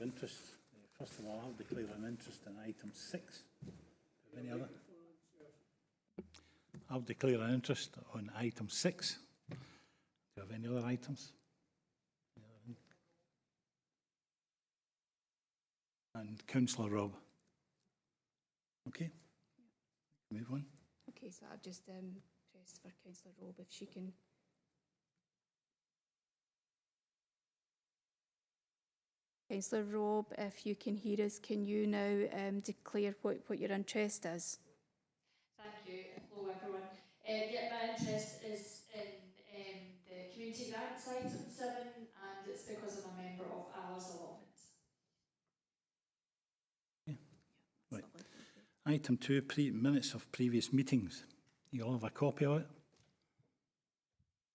Interest. First of all, I'll declare an interest in item 6. Any other? I'll declare an interest on item 6. Do you have any other items? And Councillor Rob. Okay. Move on. Okay, so I've just pressed for Councillor Rob if she can. Councillor Rob, if you can hear us, can you now declare what your interest is? Thank you. Hello everyone. Yeah, my interest is in the community grants item 7, and it's because I'm a member of Allah's Allotment. Yeah. Right. Item 2, minutes of previous meetings. You all have a copy of it?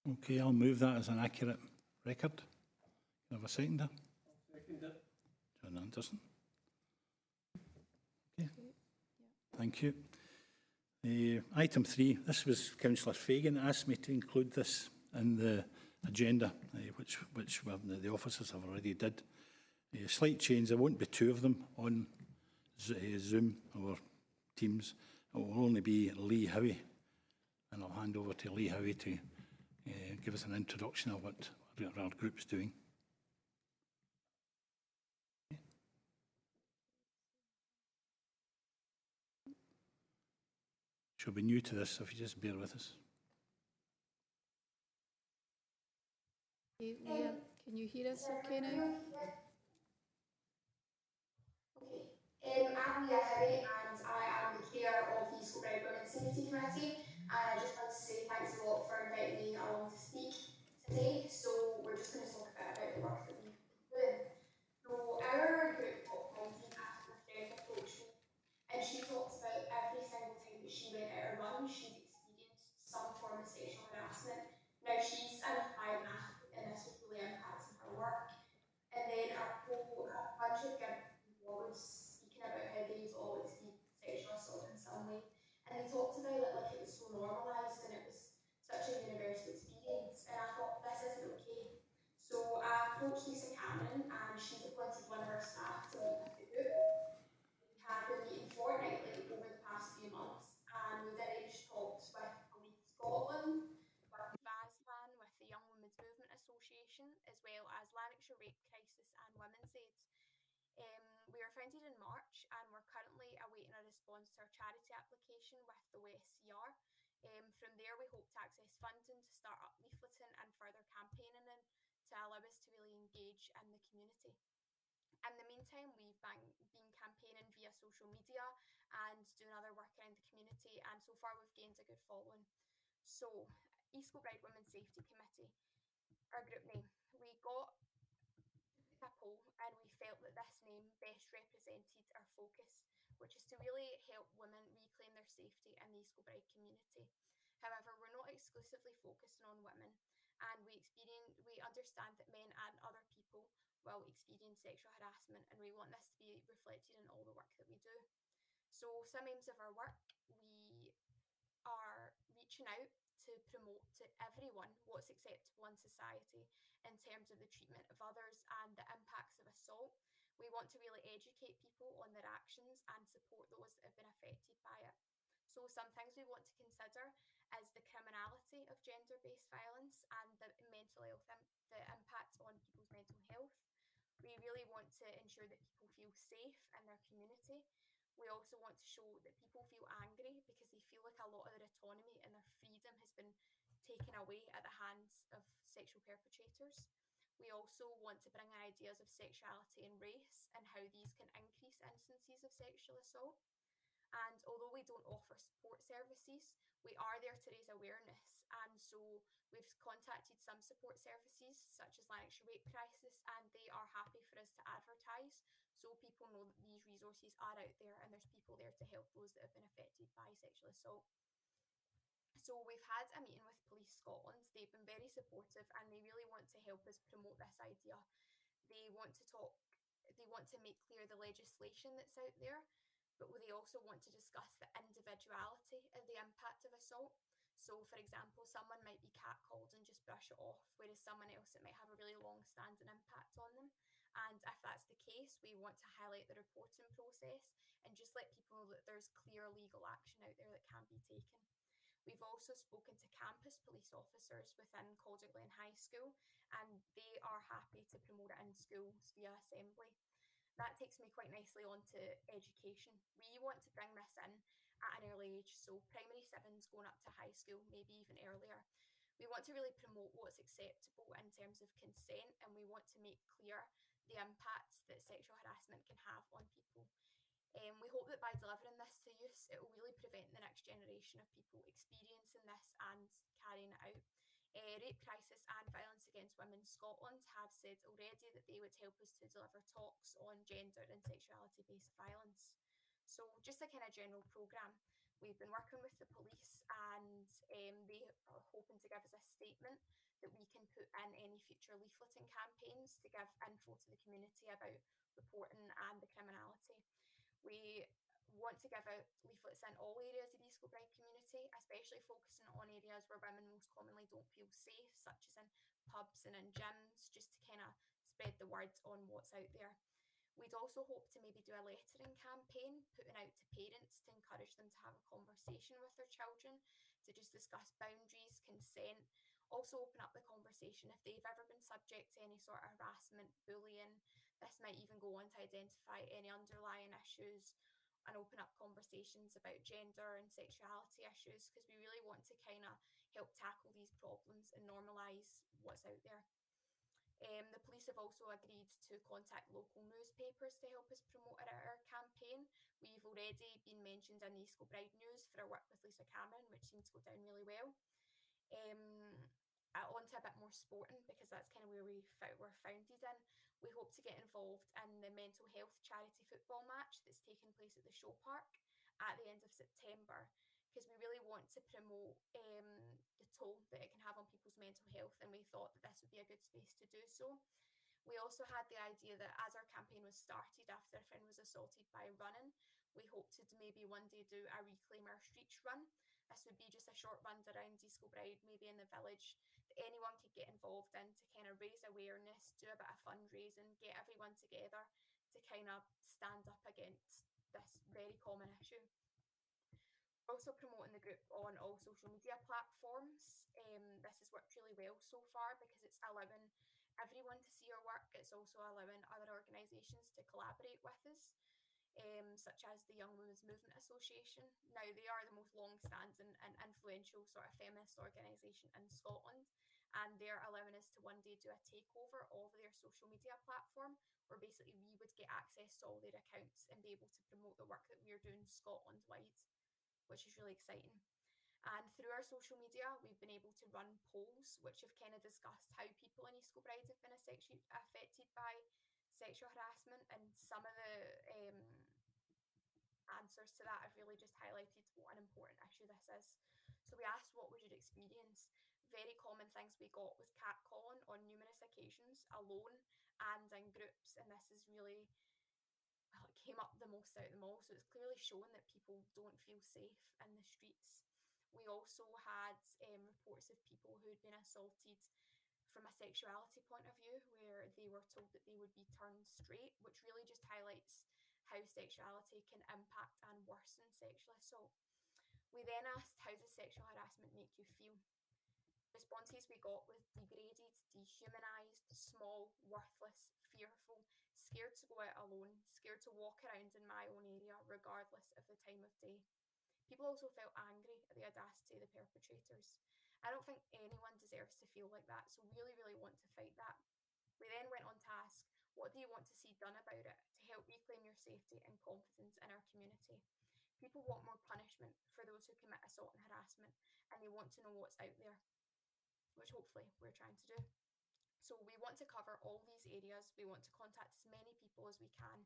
Okay, I'll move that as an accurate record. Can I have a seconder? John Anderson. Okay. Thank you. Item 3, this was Councillor Fagan asked me to include this in the agenda, which the officers have already did. A slight change, there won't be 2 of them on Zoom or Teams. It will only be Lee Howie, and I'll hand over to Lee Howie to give us an introduction of what our group's doing. She'll be new to this, so if you just bear with us. Okay, Leah, can you hear us okay now? Okay. I'm Leah Howie and I am the chair of the Escobridge Women's Safety Committee, and I just want to say thanks a lot for inviting me along to speak today. So we're just going to talk a bit about the work that we've been doing. So our group got appointed after a friend approached me, and she talks about every single time that she went out or run, she's experienced some form of sexual harassment. Now she's an aspiring athlete and this was really impacting her work. And then a bunch of people was speaking about how they'd all experienced sexual assault in some way. And they talked about it like it was so normalised and it was such a universal experience. And I thought, this isn't okay. So I approached Lisa Cameron and she's appointed one of her staff to meet with the group. We have been meeting fortnightly over the past few months, and we've arranged talks with Police Scotland, with VASLAN, with the Young Women's Movement Association, as well as Lanarkshire Rape Crisis and Women's Aid. We were founded in March and we're currently awaiting a response to our charity application with the WSCR. From there we hope to access funding to start up leafleting and further campaigning and to allow us to really engage in the community. In the meantime, we've been campaigning via social media and doing other work around the community, and so far we've gained a good following. So, Escobridge Women's Safety Committee, our group name, we got a poll and we felt that this name best represented our focus, which is to really help women reclaim their safety in the Escobridge community. However, we're not exclusively focusing on women, and we understand that men and other people will experience sexual harassment, and we want this to be reflected in all the work that we do. So some aims of our work, we are reaching out to promote to everyone what's acceptable in society in terms of the treatment of others and the impacts of assault. We want to really educate people on their actions and support those that have been affected by it. So some things we want to consider is the criminality of gender-based violence and the mental health, the impact on people's mental health. We really want to ensure that people feel safe in their community. We also want to show that people feel angry because they feel like a lot of their autonomy and their freedom has been taken away at the hands of sexual perpetrators. We also want to bring in ideas of sexuality and race and how these can increase instances of sexual assault. And although we don't offer support services, we are there to raise awareness. And so we've contacted some support services such as Lanarkshire Rape Crisis, and they are happy for us to advertise so people know that these resources are out there and there's people there to help those that have been affected by sexual assault. So we've had a meeting with Police Scotland. They've been very supportive and they really want to help us promote this idea. They want to make clear the legislation that's out there, but they also want to discuss the individuality of the impact of assault. So, for example, someone might be catcalled and just brush it off, whereas someone else, it might have a really long-standing impact on them. And if that's the case, we want to highlight the reporting process and just let people know that there's clear legal action out there that can be taken. We've also spoken to campus police officers within Calderglen High School, and they are happy to promote it in schools via assembly. That takes me quite nicely on to education. We want to bring this in at an early age, so primary sevens going up to high school, maybe even earlier. We want to really promote what's acceptable in terms of consent, and we want to make clear the impacts that sexual harassment can have on people. We hope that by delivering this to youth, it will really prevent the next generation of people experiencing this and carrying it out. Rape Crisis and Violence Against Women Scotland have said already that they would help us to deliver talks on gender and sexuality-based violence. So just a kind of general programme. We've been working with the police, and they are hoping to give us a statement that we can put in any future leafleting campaigns to give info to the community about reporting and the criminality. We want to give out leaflets in all areas of the Escobridge community, especially focusing on areas where women most commonly don't feel safe, such as in pubs and in gyms, just to kind of spread the word on what's out there. We'd also hope to maybe do a lettering campaign, putting out to parents to encourage them to have a conversation with their children, to just discuss boundaries, consent, also open up the conversation if they've ever been subject to any sort of harassment, bullying. This might even go on to identify any underlying issues and open up conversations about gender and sexuality issues, because we really want to kind of help tackle these problems and normalise what's out there. The police have also agreed to contact local newspapers to help us promote our campaign. We've already been mentioned in the Escobridge News for our work with Lisa Cameron, which seemed to go down really well. On to a bit more sporting, because that's kind of where we're founded in. We hope to get involved in the mental health charity football match that's taking place at the show park at the end of September, because we really want to promote the toll that it can have on people's mental health, and we thought that this would be a good space to do so. We also had the idea that as our campaign was started after a friend was assaulted by running, we hope to maybe one day do a Reclaim Our Streets run. This would be just a short run around Escobridge, maybe in the village, that anyone could get involved in to kind of raise awareness, do a bit of fundraising, get everyone together to kind of stand up against this very common issue. Also promoting the group on all social media platforms. This has worked really well so far, because it's allowing everyone to see our work. It's also allowing other organisations to collaborate with us, such as the Young Women's Movement Association. Now, they are the most long-standing and influential sort of feminist organisation in Scotland, and they're allowing us to one day do a takeover of their social media platform, where basically we would get access to all their accounts and be able to promote the work that we're doing Scotland-wide, which is really exciting. And through our social media, we've been able to run polls which have kind of discussed how people in Escobridge have been affected by sexual harassment, and some of the answers to that have really just highlighted what an important issue this is. So we asked, what was your experience? Very common things we got was catcalling on numerous occasions, alone and in groups, and this is really, well, it came up the most out of them all. So it's clearly showing that people don't feel safe in the streets. We also had reports of people who had been assaulted from a sexuality point of view, where they were told that they would be turned straight, which really just highlights how sexuality can impact and worsen sexual assault. We then asked, how does sexual harassment make you feel? Responses we got was degraded, dehumanised, small, worthless, fearful, scared to go out alone, scared to walk around in my own area, regardless of the time of day. People also felt angry at the audacity of the perpetrators. I don't think anyone deserves to feel like that, so really, really want to fight that. We then went on to ask, what do you want to see done about it to help reclaim your safety and confidence in our community? People want more punishment for those who commit assault and harassment, and they want to know what's out there, which hopefully we're trying to do. So we want to cover all these areas. We want to contact as many people as we can,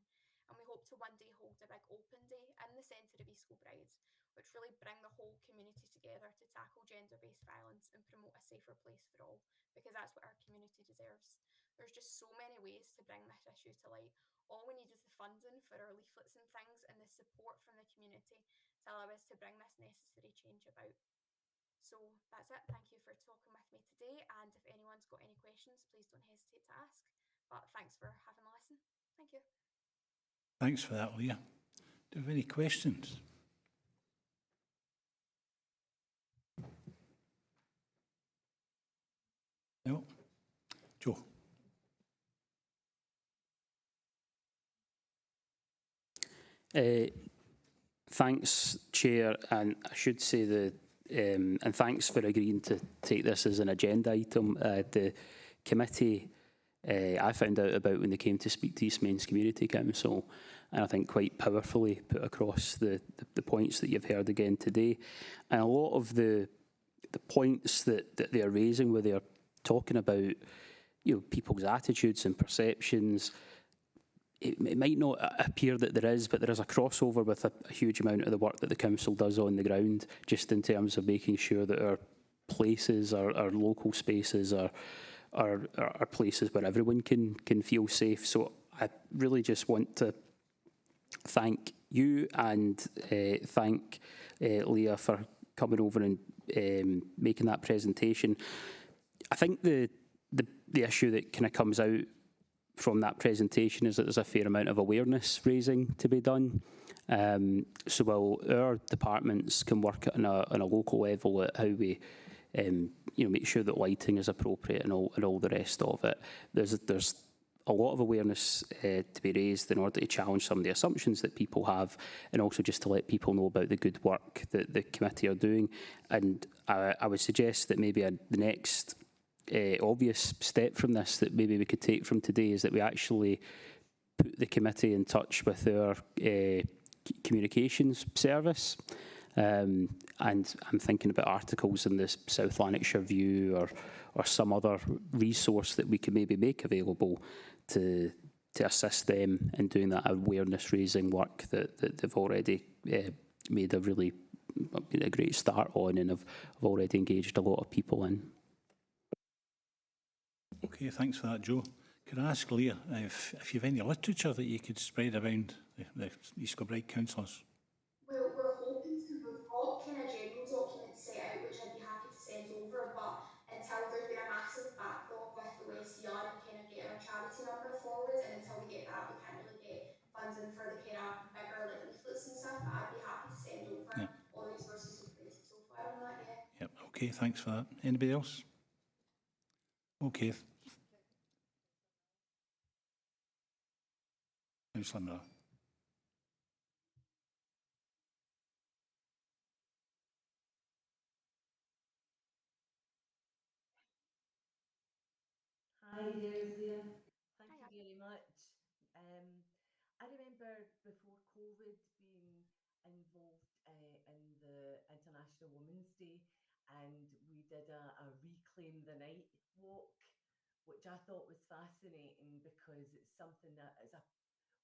and we hope to one day hold a big open day in the centre of Escobridge, which really bring the whole community together to tackle gender-based violence and promote a safer place for all, because that's what our community deserves. There's just so many ways to bring this issue to light. All we need is the funding for our leaflets and things, and the support from the community to allow us to bring this necessary change about. So that's it. Thank you for talking with me today, and if anyone's got any questions, please don't hesitate to ask. But thanks for having a listen. Thank you. Thanks for that, Leah. Do you have any questions? No? Joe? Thanks, Chair, and I should say and thanks for agreeing to take this as an agenda item. The committee I found out about when they came to speak to Eastmains Community Council, and I think quite powerfully put across the points that you've heard again today. And a lot of the points that they're raising, where they're talking about people's attitudes and perceptions, it might not appear that there is, but there is a crossover with a huge amount of the work that the council does on the ground, just in terms of making sure that our places, our local spaces are places where everyone can feel safe. So I really just want to thank you and thank Leah for coming over and making that presentation. I think the issue that kind of comes out from that presentation is that there's a fair amount of awareness raising to be done. So while our departments can work on a local level at how we make sure that lighting is appropriate and all the rest of it, there's a lot of awareness to be raised in order to challenge some of the assumptions that people have, and also just to let people know about the good work that the committee are doing. And I would suggest that maybe the next obvious step from this that maybe we could take from today is that we actually put the committee in touch with our communications service. And I'm thinking about articles in the South Lanarkshire View or some other resource that we can maybe make available to assist them in doing that awareness raising work that they've already made a great start on, and have already engaged a lot of people in. Okay, thanks for that, Joe. Could I ask Leah if you have any literature that you could spread around the Escobridge councillors? Well, we're hoping to. We've got kind of general documents set out, which I'd be happy to send over, but until there's been a massive backlog with OSCR and kind of getting our charity number forward, and until we get that, we can't really get funding for the kind of bigger like leaflets and stuff. But I'd be happy to send over all the resources we've created so far on that. Yeah. Yep. Okay. Thanks for that. Anybody else? Okay. Councillor Miller. Hi there, Leah. Thank Hiya. you very much. I remember before COVID being involved in the International Women's Day, and we did a Reclaim the Night walk, which I thought was fascinating because it's something that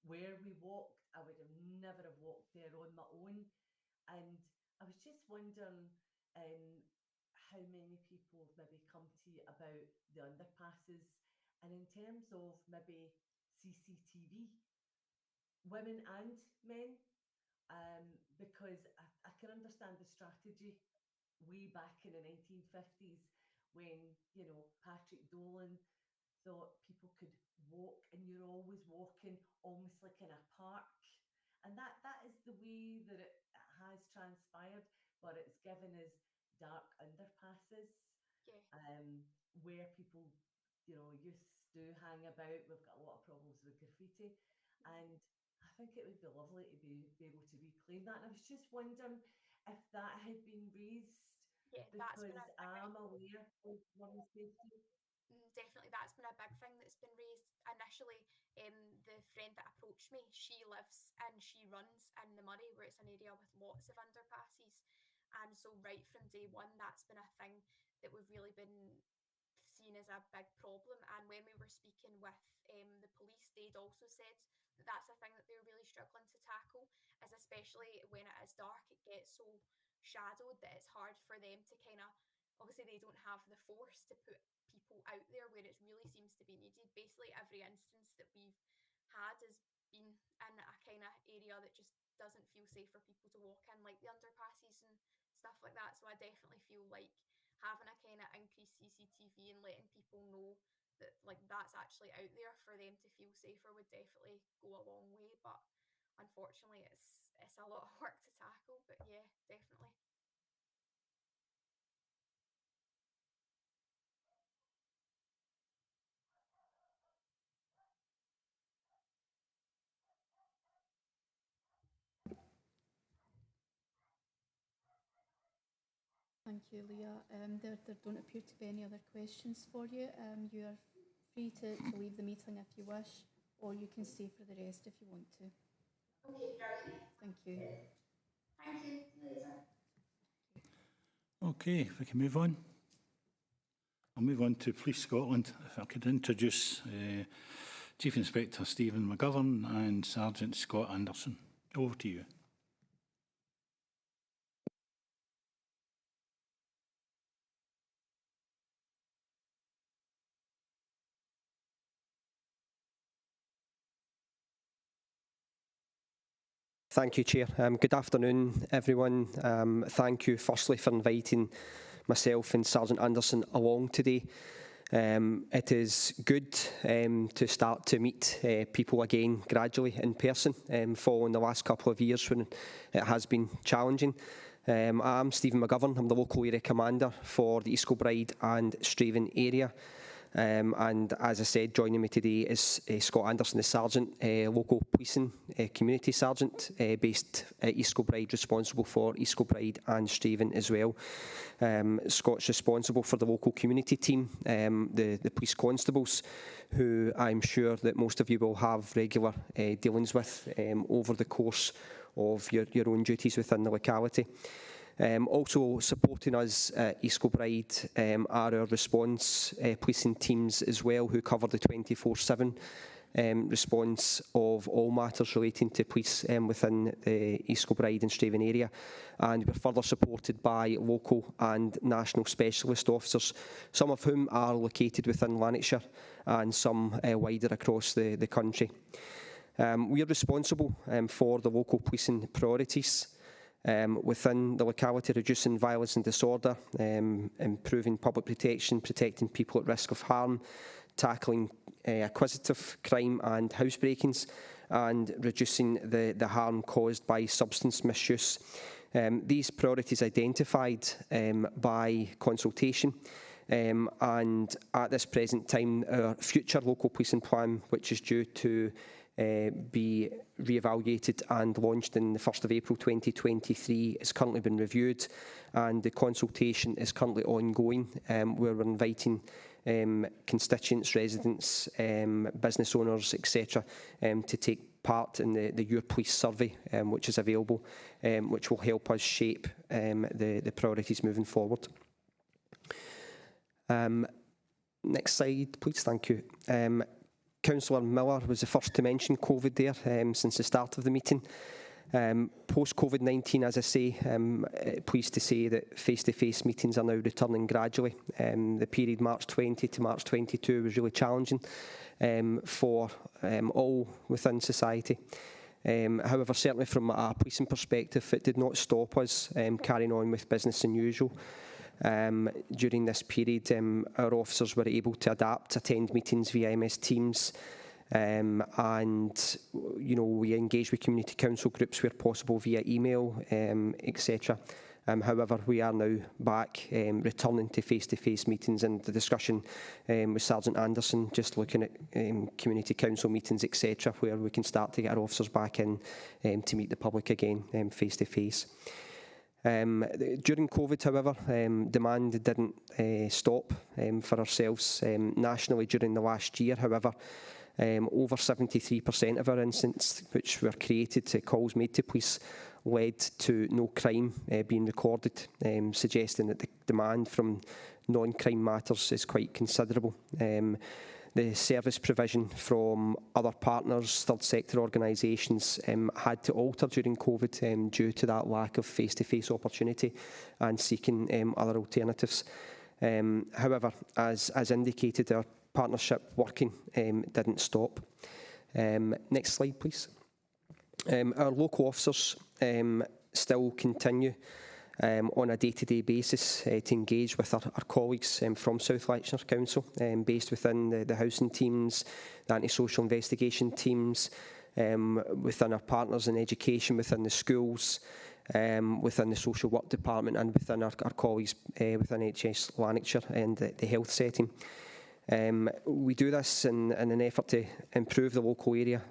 where we walked, I would have never have walked there on my own. And I was just wondering how many people maybe come to you about the underpasses, and in terms of maybe CCTV, women and men, because I can understand the strategy way back in the 1950s when, Patrick Dolan thought people could walk, and you're always walking almost like in a park. And that is the way that it has transpired, but it's given us dark underpasses, Yeah. where people, youth do hang about. We've got a lot of problems with graffiti, and I think it would be lovely to be able to reclaim that. And I was just wondering if that had been raised, Yeah, that's been because I'm aware of women's safety. definitely that's been a big thing that's been raised initially. The friend that approached me, she lives and she runs in the Murray, where it's an area with lots of underpasses, and so right from day one that's been a thing that we've really been seen as a big problem. And when we were speaking with the police, they'd also said that that's a thing that they're really struggling to tackle, as especially when it is dark, it gets so shadowed that it's hard for them to kind of, obviously they don't have the force to put people out there where it really seems to be needed. Basically every instance that we've had has been in a kind of area that just doesn't feel safe for people to walk in, like the underpasses and stuff like that. So I definitely feel like having a kind of increased CCTV and letting people know that like that's actually out there for them to feel safer would definitely go a long way. But unfortunately, it's a lot of work to tackle. But yeah, definitely. Thank you, Leah. There don't appear to be any other questions for you. You are free to leave the meeting if you wish, or you can stay for the rest if you want to. Okay, brilliant. Thank you. Thank you. See you later. Okay, if we can move on. I'll move on to Police Scotland. If I could introduce Chief Inspector Stephen Mcgovern and Sergeant Scott Anderson. Over to you. Thank you, Chair. Good afternoon, everyone. Thank you, firstly, for inviting myself and Sergeant Anderson along today. It is good to start to meet people again gradually in person following the last couple of years when it has been challenging. I'm Stephen Mcgovern. I'm the local area commander for the Escobridge and Straven area. And as I said, joining me today is Scott Anderson, the Sergeant, local policing community sergeant based at Escobridge, responsible for Escobridge and Straven as well. Scott's responsible for the local community team, the police constables, who I'm sure that most of you will have regular dealings with over the course of your own duties within the locality. Also supporting us at Escobridge are our response policing teams as well, who cover the 24/7 response of all matters relating to police within the Escobridge and Straven area. And we're further supported by local and national specialist officers, some of whom are located within Lanarkshire and some wider across the country. We are responsible for the local policing priorities within the locality, reducing violence and disorder, improving public protection, protecting people at risk of harm, tackling acquisitive crime and housebreakings, and reducing the harm caused by substance misuse. These priorities identified by consultation, and at this present time our future local policing plan, which is due to be re-evaluated and launched in the 1st of April 2023, has currently been reviewed, and the consultation is currently ongoing, where we're inviting constituents, residents, business owners, etc., to take part in the Your Police survey, which is available, which will help us shape the priorities moving forward. Next slide, please. Thank you. Councillor Miller was the first to mention COVID there since the start of the meeting. Post-COVID-19, as I say, pleased to say that face-to-face meetings are now returning gradually. The period March 20 to March 22 was really challenging for all within society. However, certainly from a policing perspective, it did not stop us carrying on with business as usual. During this period, our officers were able to adapt, attend meetings via MS Teams, and we engage with community council groups where possible via email, etc. However, we are now back returning to face-to-face meetings, and the discussion with Sergeant Anderson, just looking at community council meetings, etc., where we can start to get our officers back in to meet the public again face-to-face. During COVID, however, demand didn't stop for ourselves nationally during the last year. However, over 73% of our incidents, which were created to calls made to police, led to no crime being recorded, suggesting that the demand from non-crime matters is quite considerable. The service provision from other partners, third sector organisations, had to alter during COVID due to that lack of face-to-face opportunity and seeking other alternatives. However, as indicated, our partnership working didn't stop. Next slide, please. Our local officers still continue on a day-to-day basis to engage with our colleagues from South Lanarkshire Council, based within the housing teams, the anti-social investigation teams, within our partners in education, within the schools, within the social work department, and within our colleagues within HS Lanarkshire and the health setting. We do this in an effort to improve the local area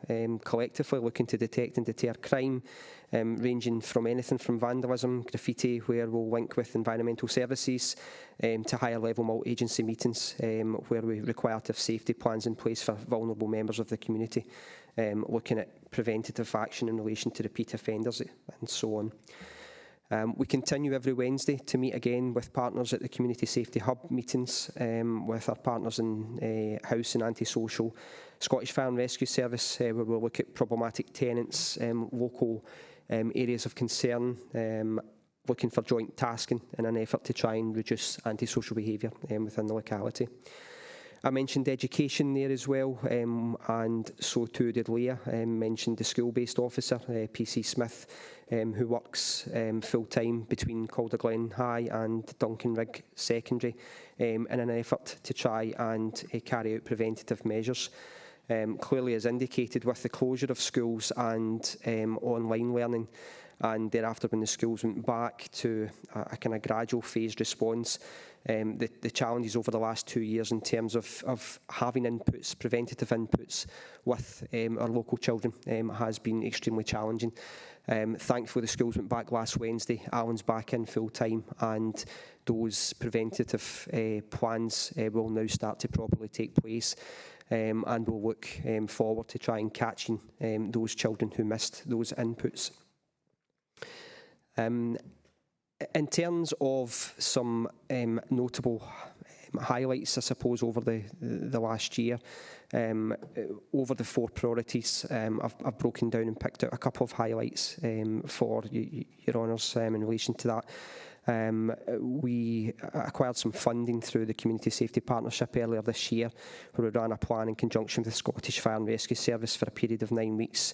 collectively, looking to detect and deter crime, ranging from anything from vandalism, graffiti, where we'll link with environmental services, to higher level multi-agency meetings, where we require to have safety plans in place for vulnerable members of the community, looking at preventative action in relation to repeat offenders and so on. We continue every Wednesday to meet again with partners at the Community Safety Hub meetings, with our partners in House and Antisocial, Scottish Fire and Rescue Service, where we'll look at problematic tenants, local areas of concern, looking for joint tasking in an effort to try and reduce antisocial behaviour within the locality. I mentioned education there as well, and so too did Leah. Mentioned the school-based officer, PC Smith, who works full-time between Calderglen High and Duncanrig Secondary, in an effort to try and carry out preventative measures. Clearly, as indicated, with the closure of schools and online learning, and thereafter when the schools went back to a kind of gradual phased response, the challenges over the last 2 years in terms of having inputs, preventative inputs with our local children has been extremely challenging. Thankfully, the schools went back last Wednesday, Alan's back in full time, and those preventative plans will now start to properly take place. And we'll look forward to try and catching those children who missed those inputs. In terms of some notable highlights, I suppose, over the last year, over the 4 priorities, I've broken down and picked out a couple of highlights for your honours in relation to that. We acquired some funding through the Community Safety Partnership earlier this year, where we ran a plan in conjunction with the Scottish Fire and Rescue Service for a period of 9 weeks,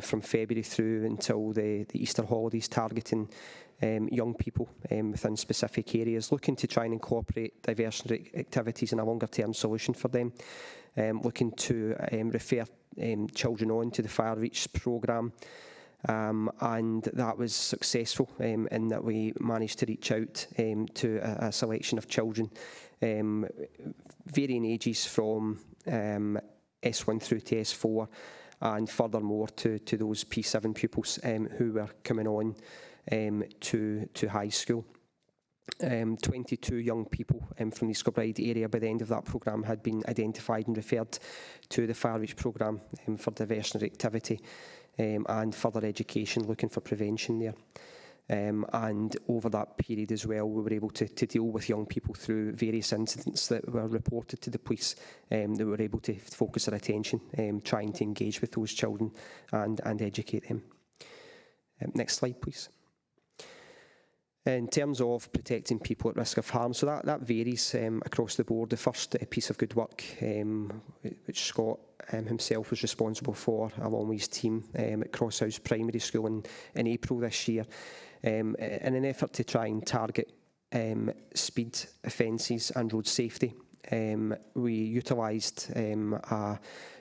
from February through until the Easter holidays, targeting young people within specific areas, looking to try and incorporate diversionary activities in a longer term solution for them, looking to refer children on to the Fire Reach programme. And that was successful in that we managed to reach out to a selection of children, varying ages from S1 through to S4, and furthermore to those P7 pupils who were coming on to high school. 22 young people from the Escobridge area by the end of that programme had been identified and referred to the Fire Reach programme for diversionary activity and further education, looking for prevention there. And over that period as well, we were able to deal with young people through various incidents that were reported to the police, that we were able to focus our attention, trying to engage with those children and educate them. Next slide, please. In terms of protecting people at risk of harm, so that varies across the board. The first piece of good work, which Scott himself was responsible for, along with his team at Crosshouse Primary School in April this year, in an effort to try and target speed offences and road safety. We utilised a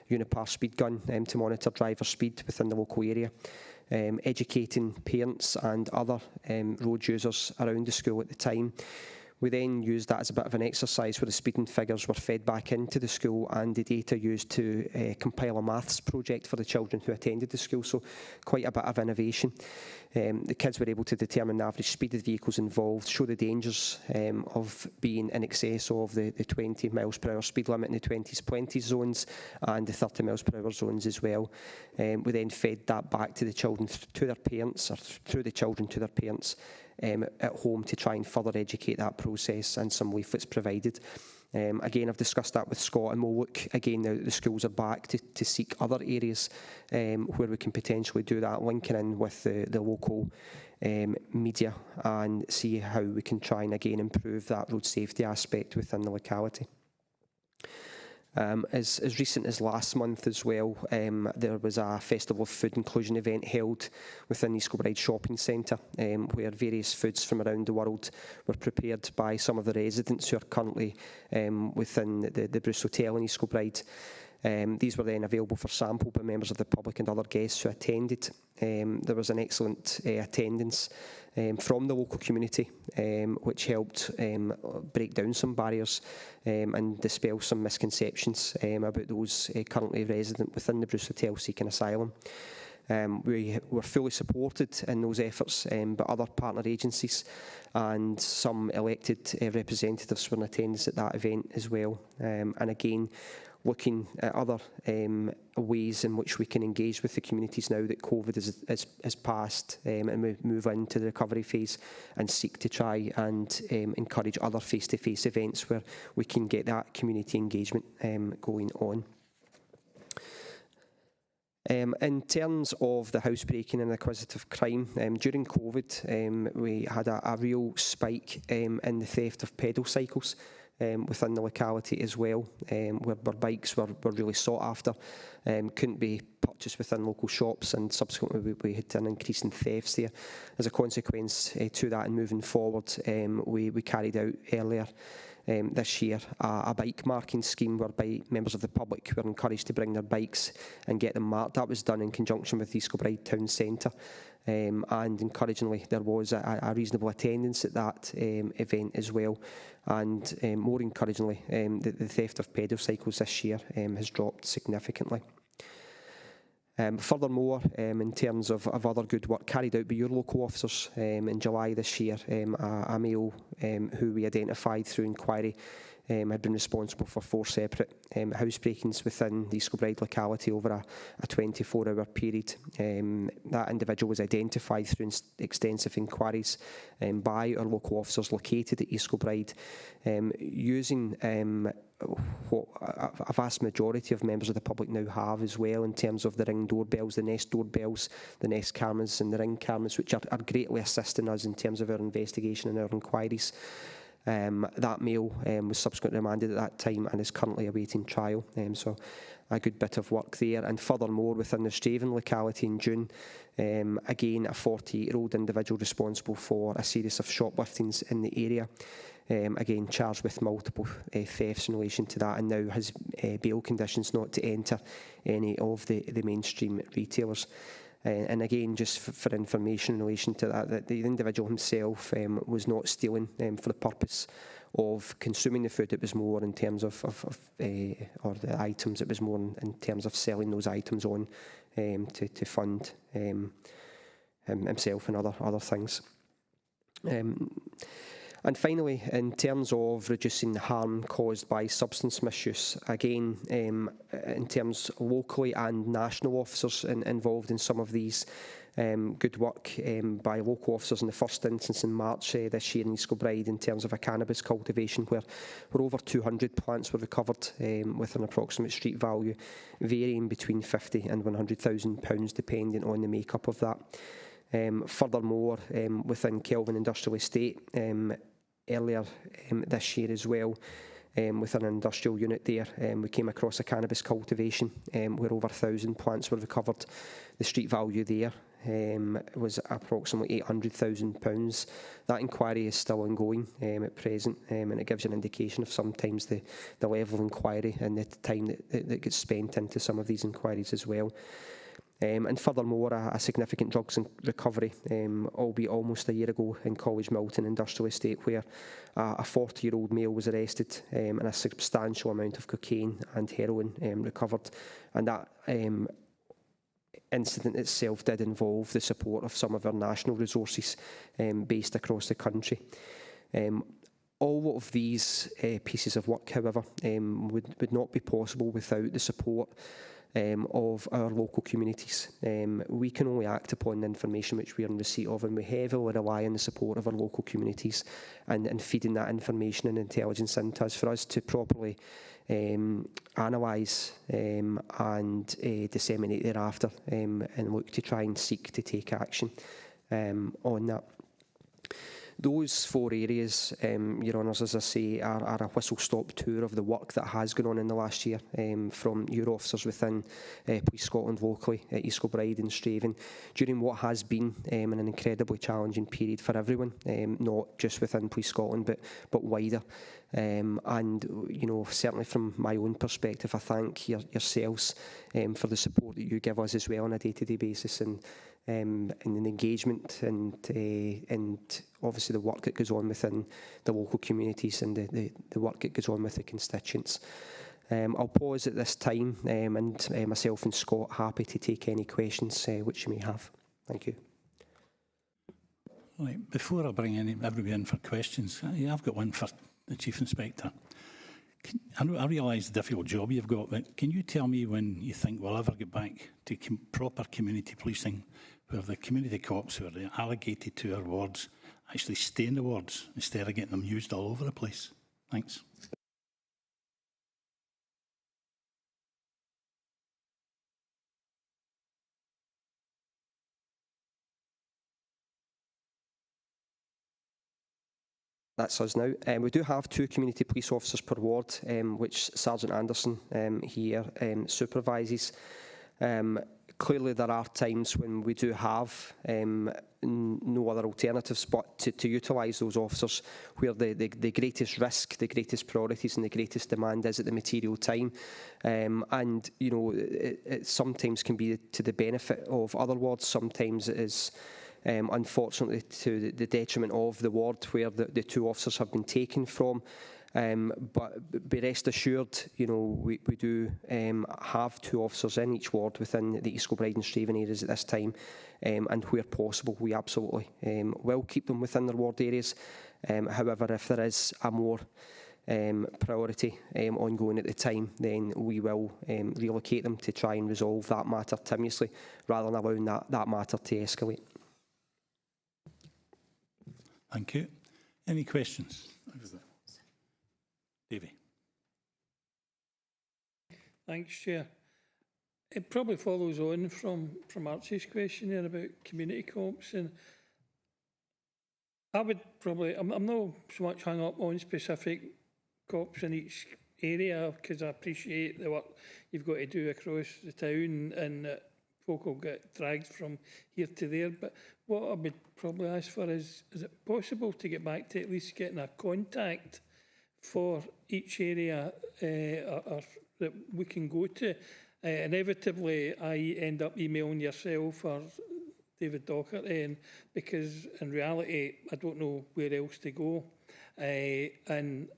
Unipar speed gun to monitor driver speed within the local area, educating parents and other road users around the school at the time. We then used that as a bit of an exercise where the speeding figures were fed back into the school and the data used to compile a maths project for the children who attended the school, so quite a bit of innovation. The kids were able to determine the average speed of the vehicles involved, show the dangers of being in excess of the 20 miles per hour speed limit in the 20s zones and the 30 miles per hour zones as well. We then fed that back to the children, to their parents, or through the children to their parents at home, to try and further educate that process, and some leaflets provided. Again, I've discussed that with Scott, and we'll look again now that the schools are back to seek other areas where we can potentially do that, linking in with the local media, and see how we can try and again improve that road safety aspect within the locality. As recent as last month as well, there was a Festival of Food Inclusion event held within Escobridge Shopping Centre, where various foods from around the world were prepared by some of the residents who are currently within the Bruce Hotel in Escobridge. These were then available for sample by members of the public and other guests who attended. There was an excellent attendance from the local community, which helped break down some barriers and dispel some misconceptions about those currently resident within the Bruce Hotel seeking asylum. We were fully supported in those efforts by other partner agencies, and some elected representatives were in attendance at that event as well. And again, looking at other ways in which we can engage with the communities now that COVID has passed, and we move into the recovery phase, and seek to try and encourage other face-to-face events where we can get that community engagement going on. In terms of the housebreaking and acquisitive crime, during COVID, we had a real spike in the theft of pedal cycles within the locality as well, where bikes were really sought after, couldn't be purchased within local shops, and subsequently we had an increase in thefts there. As a consequence to that, and moving forward, we carried out earlier this year a bike marking scheme whereby members of the public were encouraged to bring their bikes and get them marked. That was done in conjunction with the Escobridge Town Centre, and encouragingly there was a reasonable attendance at that event as well, and more encouragingly the theft of pedal cycles this year has dropped significantly. Furthermore, in terms of other good work carried out by your local officers, in July this year, a male who we identified through inquiry had been responsible for 4 separate housebreakings within the Escobridge locality over a 24-hour period. That individual was identified through extensive inquiries by our local officers located at Escobridge, using what a vast majority of members of the public now have as well, in terms of the ring doorbells, the Nest doorbells, the Nest cameras and the ring cameras, which are greatly assisting us in terms of our investigation and our inquiries. That male was subsequently remanded at that time and is currently awaiting trial, so a good bit of work there. And furthermore, within the Straven locality in June, again a 48-year-old individual responsible for a series of shopliftings in the area, again charged with multiple thefts in relation to that, and now has bail conditions not to enter any of the mainstream retailers. And again, just for information in relation to that the individual himself was not stealing for the purpose of consuming the food. It was more in terms of or the items, it was more in terms of selling those items on to fund himself and other things. And finally, in terms of reducing harm caused by substance misuse, again, in terms locally and national officers involved in some of these, good work by local officers in the first instance in March this year in Escobridge in terms of a cannabis cultivation where over 200 plants were recovered with an approximate street value varying between £50,000 and £100,000 depending on the makeup of that. Furthermore, within Kelvin Industrial Estate, earlier this year as well, within an industrial unit there, we came across a cannabis cultivation where over 1,000 plants were recovered. The street value there was approximately £800,000. That inquiry is still ongoing at present, and it gives you an indication of sometimes the level of inquiry and the time that gets spent into some of these inquiries as well. And furthermore, a significant drugs and recovery, albeit almost a year ago in College Milton Industrial Estate, where a 40-year-old male was arrested and a substantial amount of cocaine and heroin recovered. And that incident itself did involve the support of some of our national resources based across the country. All of these pieces of work, however, would not be possible without the support of our local communities. We can only act upon the information which we are in receipt of, and we heavily rely on the support of our local communities and feeding that information and intelligence into us for us to properly analyse and disseminate thereafter, and look to try and seek to take action on that. those 4 areas, Your Honours, as I say, are a whistle-stop tour of the work that has gone on in the last year from your officers within Police Scotland locally at Escobridge and Straven during what has been an incredibly challenging period for everyone, not just within Police Scotland but wider. And, you know, certainly from my own perspective, I thank yourselves for the support that you give us as well on a day-to-day basis, and the engagement and obviously the work that goes on within the local communities and the work that goes on with the constituents. I'll pause at this time, and myself and Scott happy to take any questions which you may have. Thank you. Right, before I bring everybody in for questions, I've got one for the Chief Inspector. I realise the difficult job you've got, but can you tell me when you think we'll ever get back to proper community policing, where the community cops who are allocated to our wards actually stay in the wards instead of getting them used all over the place? Thanks. That's us now. We do have 2 community police officers per ward, which Sergeant Anderson here supervises. Clearly there are times when we do have no other alternatives but to utilise those officers where the greatest risk, the greatest priorities and the greatest demand is at the material time. And, you know, it sometimes can be to the benefit of other wards, sometimes it is unfortunately to the detriment of the ward where the 2 officers have been taken from. But be rest assured, you know, we do have 2 officers in each ward within the Escobridge and Straven areas at this time, and where possible we absolutely will keep them within their ward areas. However, if there is a more priority ongoing at the time, then we will relocate them to try and resolve that matter timely rather than allowing that matter to escalate. Thank you. Any questions? Davy. Thanks, Chair. It probably follows on from Archie's question there about community cops, and I would probably, I'm not so much hung up on specific cops in each area, because I appreciate the work you've got to do across the town, and folk will get dragged from here to there. But what I would probably ask for is it possible to get back to at least getting a contact for each area or that we can go to? Inevitably, I end up emailing yourself or David Docherty, because in reality, I don't know where else to go. And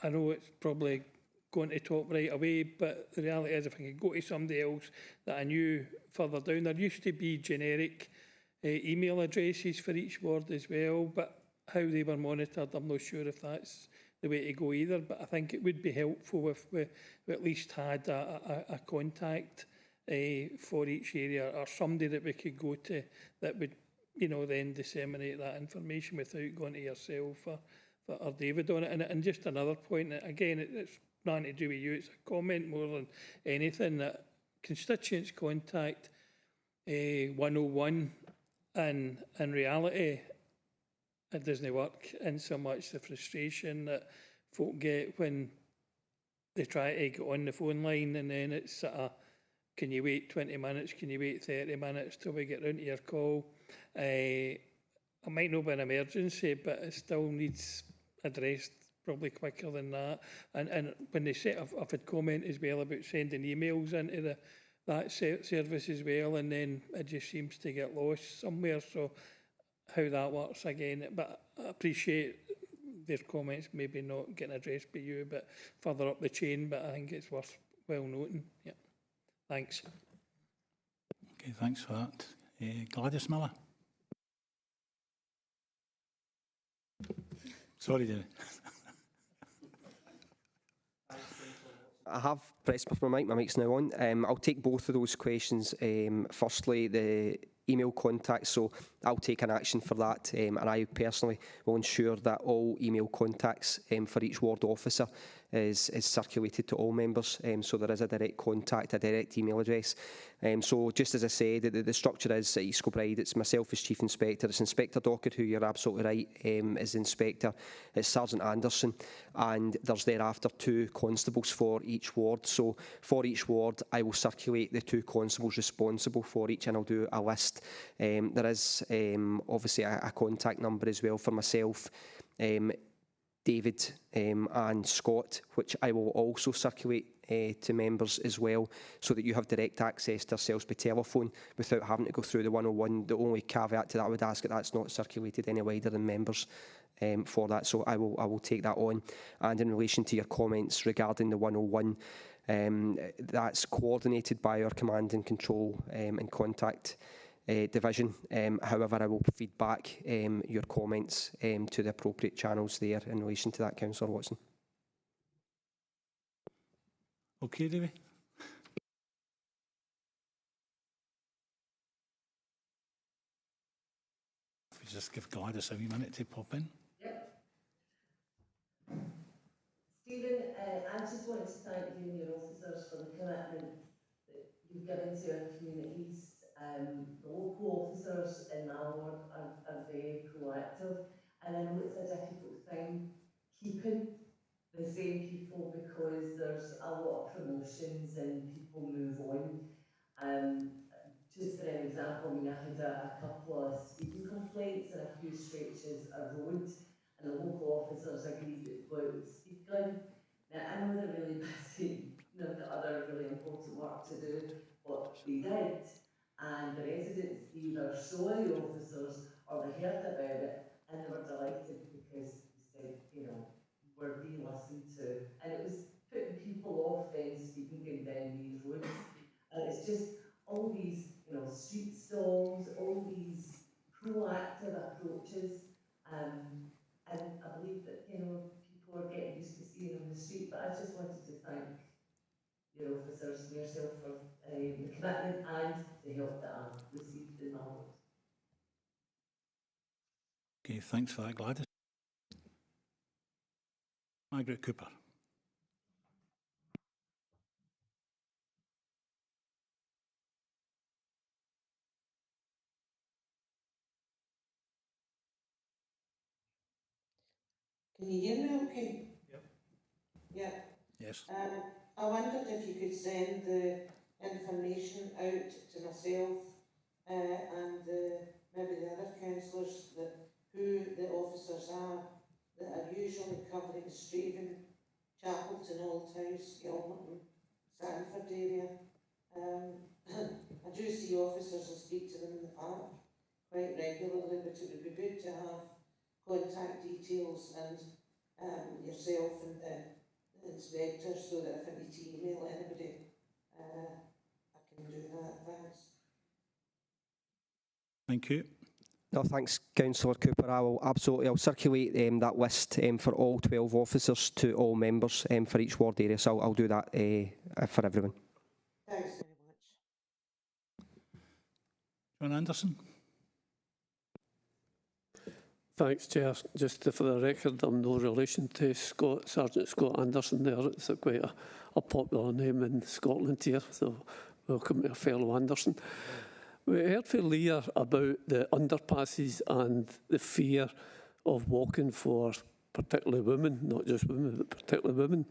I know it's probably going to top right away, but the reality is if I could go to somebody else that I knew further down, there used to be generic email addresses for each ward as well, but how they were monitored, I'm not sure if that's the way to go either. But I think it would be helpful if we at least had a contact for each area, or somebody that we could go to that would, you know, then disseminate that information without going to yourself or David on it. And just another point, again, it's nothing to do with you, it's a comment more than anything, that constituents contact 101, and in reality it doesn't work, in so much the frustration that folk get when they try to get on the phone line, and then it's sort of, can you wait 20 minutes, can you wait 30 minutes till we get round to your call? It might not be an emergency, but it still needs addressed probably quicker than that. And when they say, I've had comment as well about sending emails into that service as well, and then it just seems to get lost somewhere. So how that works again, but I appreciate their comments maybe not getting addressed by you, but further up the chain, but I think it's worth well noting. Yeah, thanks. Okay, thanks for that. Gladys Miller. Sorry, David. I have pressed my mic's now on. I'll take both of those questions. Firstly, the email contact, so I'll take an action for that, and I personally will ensure that all email contacts for each ward officer is circulated to all members, so there is a direct contact, a direct email address. So just as I said, the structure is at Escobridge. It's myself as Chief Inspector, it's Inspector Dockett, who you're absolutely right is Inspector, it's Sergeant Anderson, and there's thereafter 2 constables for each ward. So for each ward, I will circulate the 2 constables responsible for each, and I'll do a list. There is obviously a contact number as well for myself, David and Scott, which I will also circulate to members as well, so that you have direct access to ourselves by telephone without having to go through the 101. The only caveat to that I would ask that that's not circulated any wider than members for that, so I will take that on. And in relation to your comments regarding the 101, that's coordinated by our Command and Control and Contact division. However, I will feed back your comments to the appropriate channels there in relation to that, Councillor Watson. Okay, Davy. If we just give Gladys a wee minute to pop in. Yep. Stephen, I just wanted to thank you and your officers for the commitment that you've given to our communities. The local officers in my ward are very proactive, and I know it's a difficult thing keeping the same people because there's a lot of promotions and people move on. Just for an example, I mean, I had a couple of speeding complaints and a few stretches of road, and the local officers agreed that go out with speed gun. Now, I know they're really busy, they've got other really important work to do, but they did. And the residents either saw the officers or they heard about it, and they were delighted because they said, we're being listened to. And it was putting people off then speeding down these roads. And it's just all these, street stalls, all these proactive approaches. And I believe that, people are getting used to seeing them in the street, but I just wanted to thank your officers and yourself for the commitment and the help that I've received in my ward. Okay, thanks for that, Gladys. Margaret Cooper. Can you hear me okay? Yep. Yeah. Yes. I wondered if you could send the information out to myself and maybe the other councillors, who the officers are that are usually covering Straven, Chapelton, Old House, Gilmerton, Sanford area. I do see officers and speak to them in the park quite regularly, but it would be good to have contact details and yourself and the inspector, so that if I need to email anybody, I can do that. Thanks. Thank you. No, thanks, Councillor Cooper. I'll circulate that list for all 12 officers to all members for each ward area, so I'll do that for everyone. Thanks very much. John Anderson. Thanks, Chair. Just for the record, I'm no relation to Sergeant Scott Anderson there. It's quite a popular name in Scotland here, so welcome to a fellow Anderson. We heard from Leah about the underpasses and the fear of walking for particularly women, not just women, but particularly women.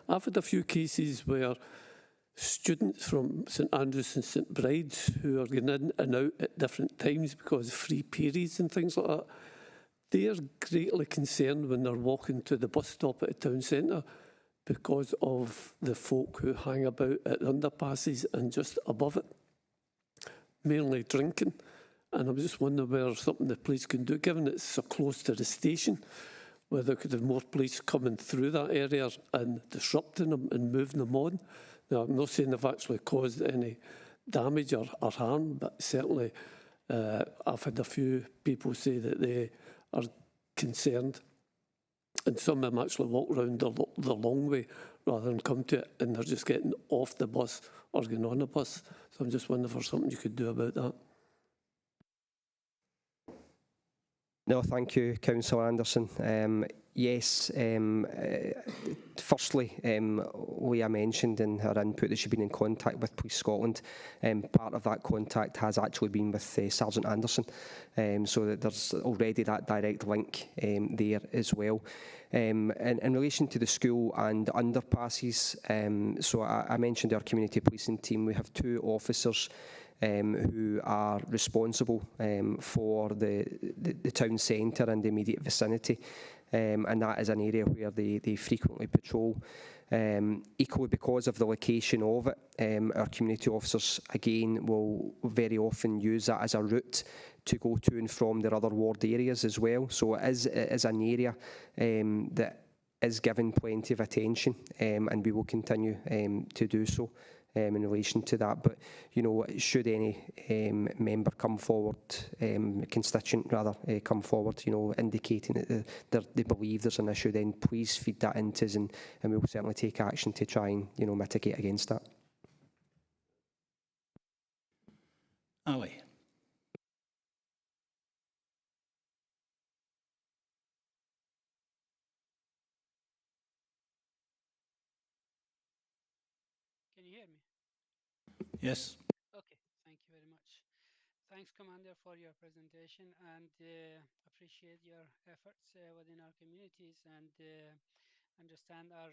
I've had a few cases where students from St Andrews and St Bride's who are going in and out at different times because of free periods and things like that, they're greatly concerned when they're walking to the bus stop at the town centre because of the folk who hang about at the underpasses and just above it, mainly drinking. And I'm just wondering whether something the police can do, given it's so close to the station, whether they could have more police coming through that area and disrupting them and moving them on. Now, I'm not saying they've actually caused any damage or harm, but certainly I've had a few people say that they are concerned. And some of them actually walk around the long way rather than come to it, and they're just getting off the bus or getting on the bus. So I'm just wondering if there's something you could do about that. No, thank you, Councillor Anderson. yes, firstly, Leah mentioned in her input that she's been in contact with Police Scotland. Part of that contact has actually been with Sergeant Anderson, so that there's already that direct link there as well. In relation to the school and underpasses, so I mentioned our community policing team. We have 2 officers who are responsible for the town centre and the immediate vicinity, and that is an area where they frequently patrol. Equally, because of the location of it, our community officers again will very often use that as a route to go to and from their other ward areas as well. So it is an area that is given plenty of attention, and we will continue to do so in relation to that. But, you know, should any member come forward, constituent rather, come forward, you know, indicating that they believe there's an issue, then please feed that into us, and we will certainly take action to try and, you know, mitigate against that. Ali. Can you hear me? Yes. Okay, thank you very much. Thanks, Commander, for your presentation, and appreciate your efforts within our communities, and understand our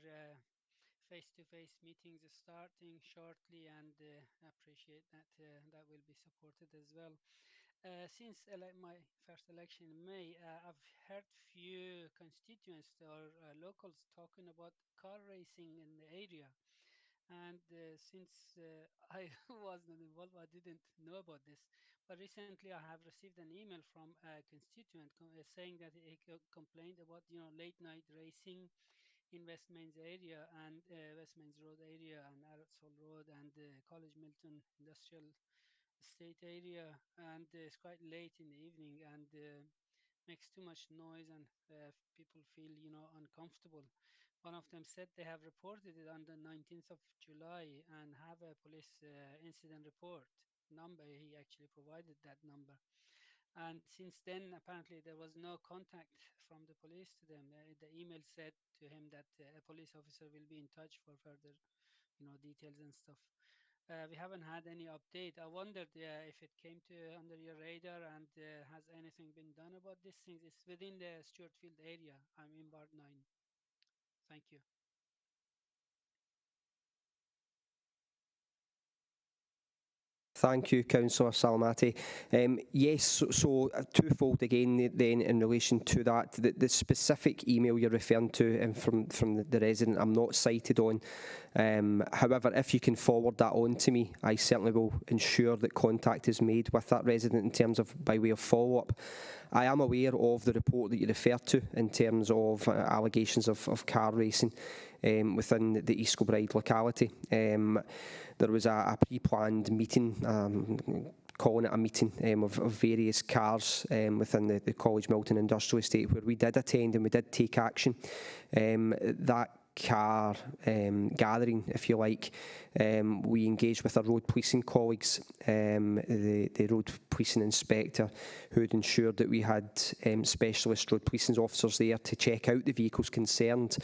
face-to-face meetings is starting shortly, and appreciate that that will be supported as well. Since my first election in May, I've heard few constituents or locals talking about car racing in the area. And since I wasn't involved, I didn't know about this. But recently, I have received an email from a constituent saying that he complained about, you know, late night racing in Westmains area and Westmains Road area and Arrotsall Road and College Milton Industrial Estate area, and it's quite late in the evening and makes too much noise, and people feel, you know, uncomfortable. One of them said they have reported it on the 19th of July and have a police incident report number. He actually provided that number. And since then, apparently, there was no contact from the police to them. The email said to him that a police officer will be in touch for further, you know, details and stuff. We haven't had any update. I wondered if it came to under your radar, and has anything been done about these things? It's within the Stuartfield area. I'm in Ward 9. Thank you. Thank you, Councillor Salamati. Yes, so twofold again then in relation to that. The specific email you're referring to from the resident, I'm not cited on. However, if you can forward that on to me, I certainly will ensure that contact is made with that resident in terms of by way of follow-up. I am aware of the report that you refer to in terms of allegations of car racing within the Escobridge locality. There was a pre-planned meeting, calling it a meeting of various cars within the College Milton Industrial Estate, where we did attend and we did take action. That car gathering, if you like, we engaged with our road policing colleagues, the road policing inspector, who had ensured that we had specialist road policing officers there to check out the vehicles concerned.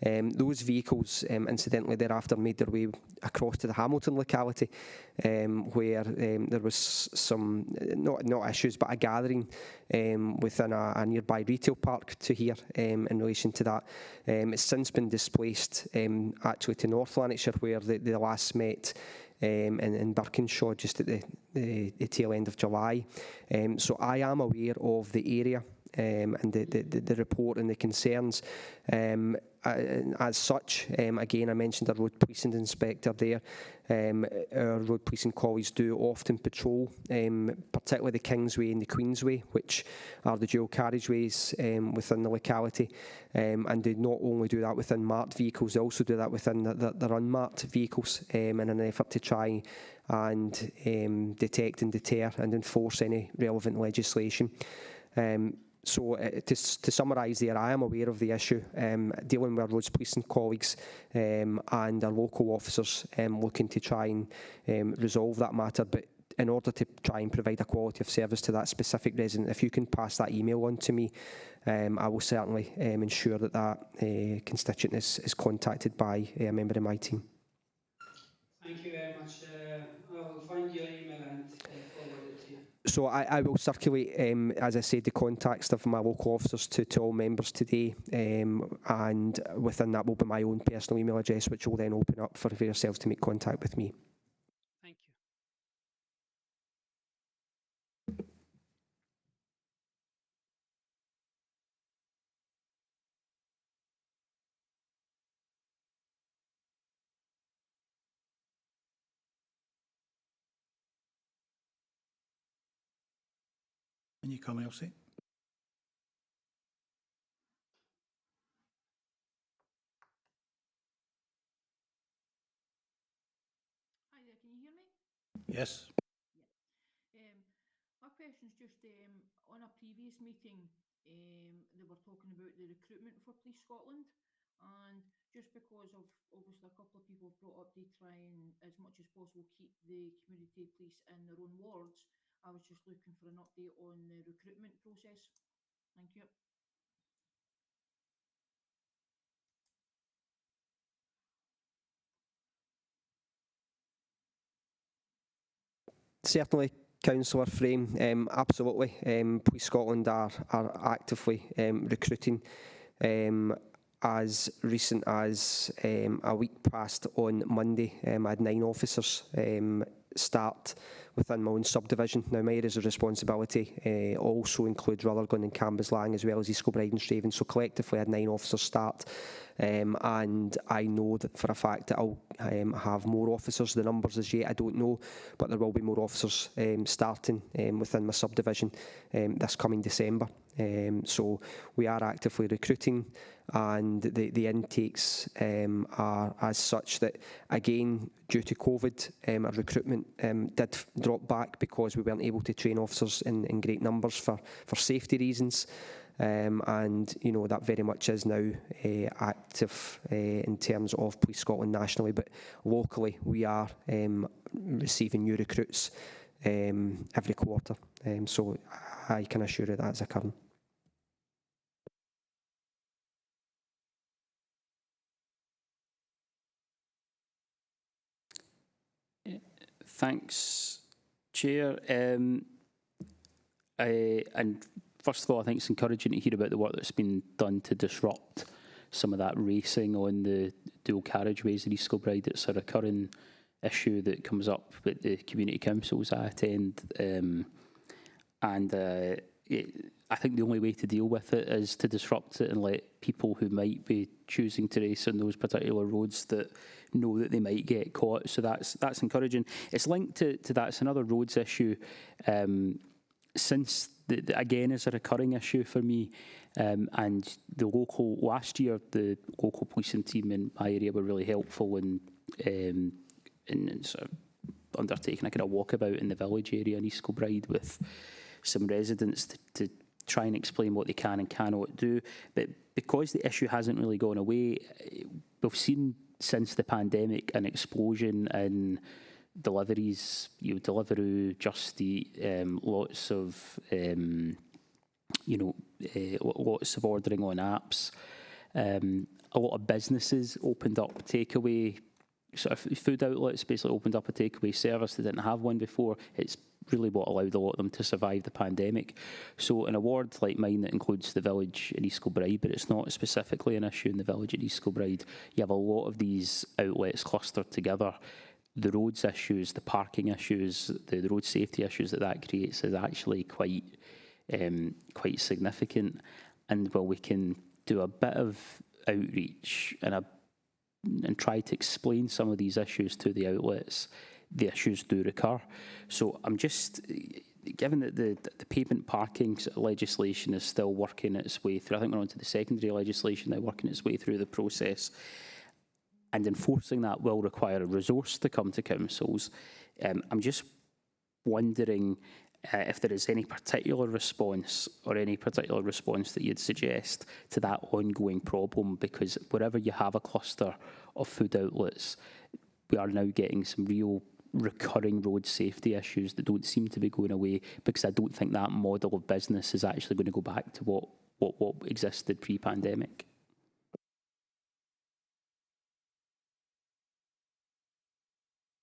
Those vehicles, incidentally, thereafter made their way across to the Hamilton locality, where there was some, not issues, but a gathering within a nearby retail park to here in relation to that. It's since been displaced actually to North Lanarkshire, where the last met in Birkinshaw just at the tail end of July. So I am aware of the area and the report and the concerns. As such, again, I mentioned a road policing inspector there. Our road policing colleagues do often patrol, particularly the Kingsway and the Queensway, which are the dual carriageways within the locality. And they not only do that within marked vehicles, they also do that within their unmarked vehicles in an effort to try and detect and deter and enforce any relevant legislation. So to summarise there, I am aware of the issue, dealing with our roads policing colleagues and our local officers looking to try and resolve that matter. But in order to try and provide a quality of service to that specific resident, if you can pass that email on to me, I will certainly ensure that that constituent is contacted by a member of my team. Thank you very much. I will find your email and forward it to you. So I will circulate, as I said, the contacts of my local officers to all members today, and within that will be my own personal email address, which will then open up for yourselves to make contact with me. Thank you. Can you come, Elsie? Hi there, can you hear me? Yes. My question is just on a previous meeting, they were talking about the recruitment for Police Scotland, and just because of obviously a couple of people have brought up they try and as much as possible keep the community police in their own wards, I was just looking for an update on the recruitment process. Thank you. Certainly, Councillor Frame, absolutely. Police Scotland are actively recruiting. As recent as a week past on Monday, I had 9 officers start within my own subdivision. Now, my areas of responsibility also include Rutherglen and Cambuslang, as well as Escobridge and Straven. So collectively, I had 9 officers start, and I know that for a fact that I'll have more officers. The numbers as yet I don't know, but there will be more officers starting within my subdivision this coming December. So we are actively recruiting, and the intakes are as such that, again, due to COVID, our recruitment did drop back because we weren't able to train officers in great numbers for safety reasons. And, you know, that very much is now active in terms of Police Scotland nationally, but locally we are receiving new recruits every quarter. So I can assure you that's occurring. Thanks, Chair. And first of all, I think it's encouraging to hear about the work that's been done to disrupt some of that racing on the dual carriageways in Escobridge. It's a recurring issue that comes up with the community councils I attend. I think the only way to deal with it is to disrupt it and let people who might be choosing to race on those particular roads that know that they might get caught. So that's encouraging. It's linked to that. It's another roads issue. Since again is a recurring issue for me, and last year the local policing team in my area were really helpful in sort of undertaking a kind of walkabout in the village area in Escobridge with some residents to try and explain what they can and cannot do. But because the issue hasn't really gone away, we've seen since the pandemic an explosion in deliveries, Deliveroo, Just Eat, lots of lots of ordering on apps. A lot of businesses opened up takeaway, sort of food outlets basically opened up a takeaway service. They didn't have one before. It's really what allowed a lot of them to survive the pandemic. So in a ward like mine that includes the village in Escobridge, but it's not specifically an issue in the village in Escobridge, you have a lot of these outlets clustered together. The roads issues, the parking issues, the road safety issues that creates is actually quite significant. And while we can do a bit of outreach and try to explain some of these issues to the outlets, the issues do recur. So I'm just, given that the pavement parking legislation is still working its way through, I think we're on to the secondary legislation now working its way through the process, and enforcing that will require a resource to come to councils. I'm just wondering if there is any particular response that you'd suggest to that ongoing problem, because wherever you have a cluster of food outlets, we are now getting some real recurring road safety issues that don't seem to be going away, because I don't think that model of business is actually going to go back to what existed pre-pandemic.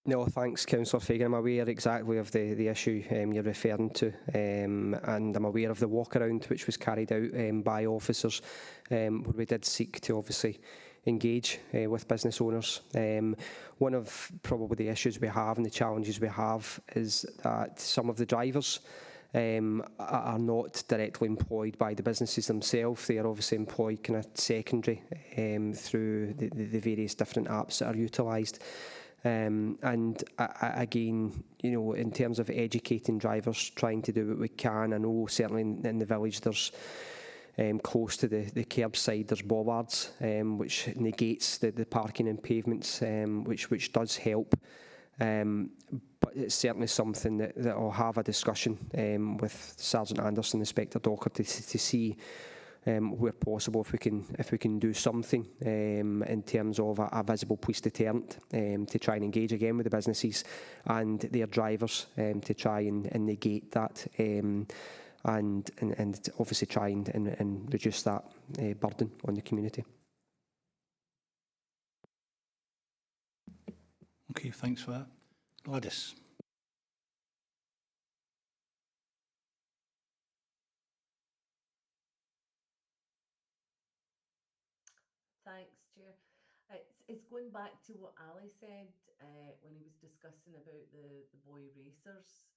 No, thanks, Councillor Fagan. I'm aware exactly of the issue you're referring to, and I'm aware of the walk-around which was carried out by officers, where we did seek to obviously engage with business owners. One of probably the issues we have and the challenges we have is that some of the drivers are not directly employed by the businesses themselves. They are obviously employed kind of secondary through the various different apps that are utilised. And again, you know, in terms of educating drivers, trying to do what we can, I know certainly in the village there's close to the curbside there's bollards, which negates the parking and pavements, which does help. But it's certainly something that I'll have a discussion with Sergeant Anderson, Inspector Docker, to see where possible if we can do something in terms of a visible police deterrent to try and engage again with the businesses and their drivers to try and negate that and obviously try and reduce that burden on the community. Okay, thanks for that. Gladys. Thanks, Chair. It's going back to what Ali said when he was discussing about the boy racers.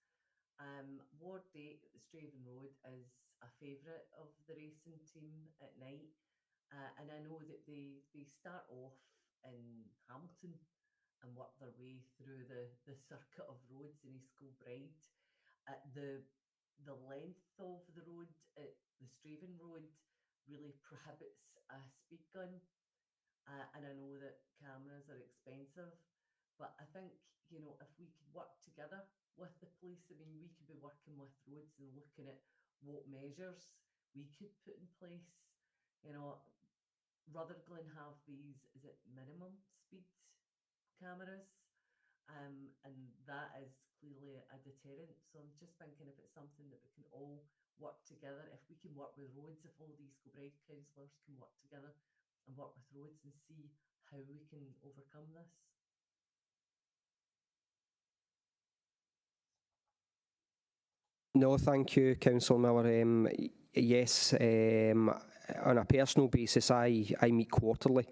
Ward 8 at the Straven Road is a favourite of the racing team at night, and I know that they start off in Hamilton and work their way through the circuit of roads in Escobridge. The length of the road at the Straven Road really prohibits a speed gun. And I know that cameras are expensive, but I think, you know, if we could work together with the police, I mean, we could be working with roads and looking at what measures we could put in place. You know, Rutherglen have these, is it minimum speed cameras? And that is clearly a deterrent. So I'm just thinking if it's something that we can all work together, if we can work with roads, if all these Kilbride councillors can work together and work with roads and see how we can overcome this. No, thank you, Councillor Miller. Yes, on a personal basis, I meet quarterly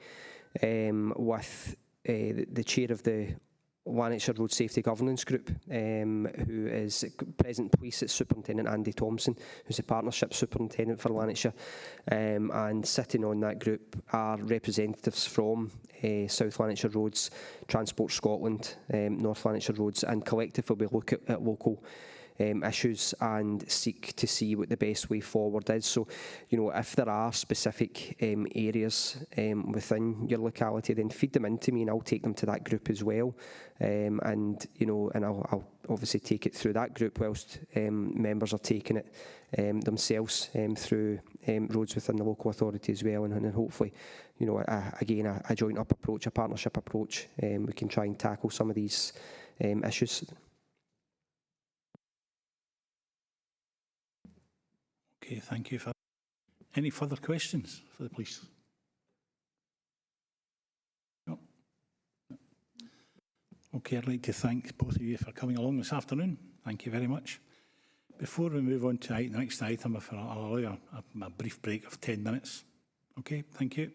with the chair of the Lanarkshire Road Safety Governance Group, who is President Police, it's Superintendent Andy Thompson, who's a partnership superintendent for Lanarkshire, and sitting on that group are representatives from South Lanarkshire Roads, Transport Scotland, North Lanarkshire Roads, and collectively we look at local issues and seek to see what the best way forward is. So, you know, if there are specific areas within your locality, then feed them into me and I'll take them to that group as well. And, you know, and I'll obviously take it through that group whilst members are taking it themselves through roads within the local authority as well. And hopefully, you know, again, a joint up approach, a partnership approach, we can try and tackle some of these issues. Okay, thank you. Any further questions for the police? No. Okay, I'd like to thank both of you for coming along this afternoon. Thank you very much. Before we move on to the next item, I'll allow you a brief break of 10 minutes. Okay, thank you.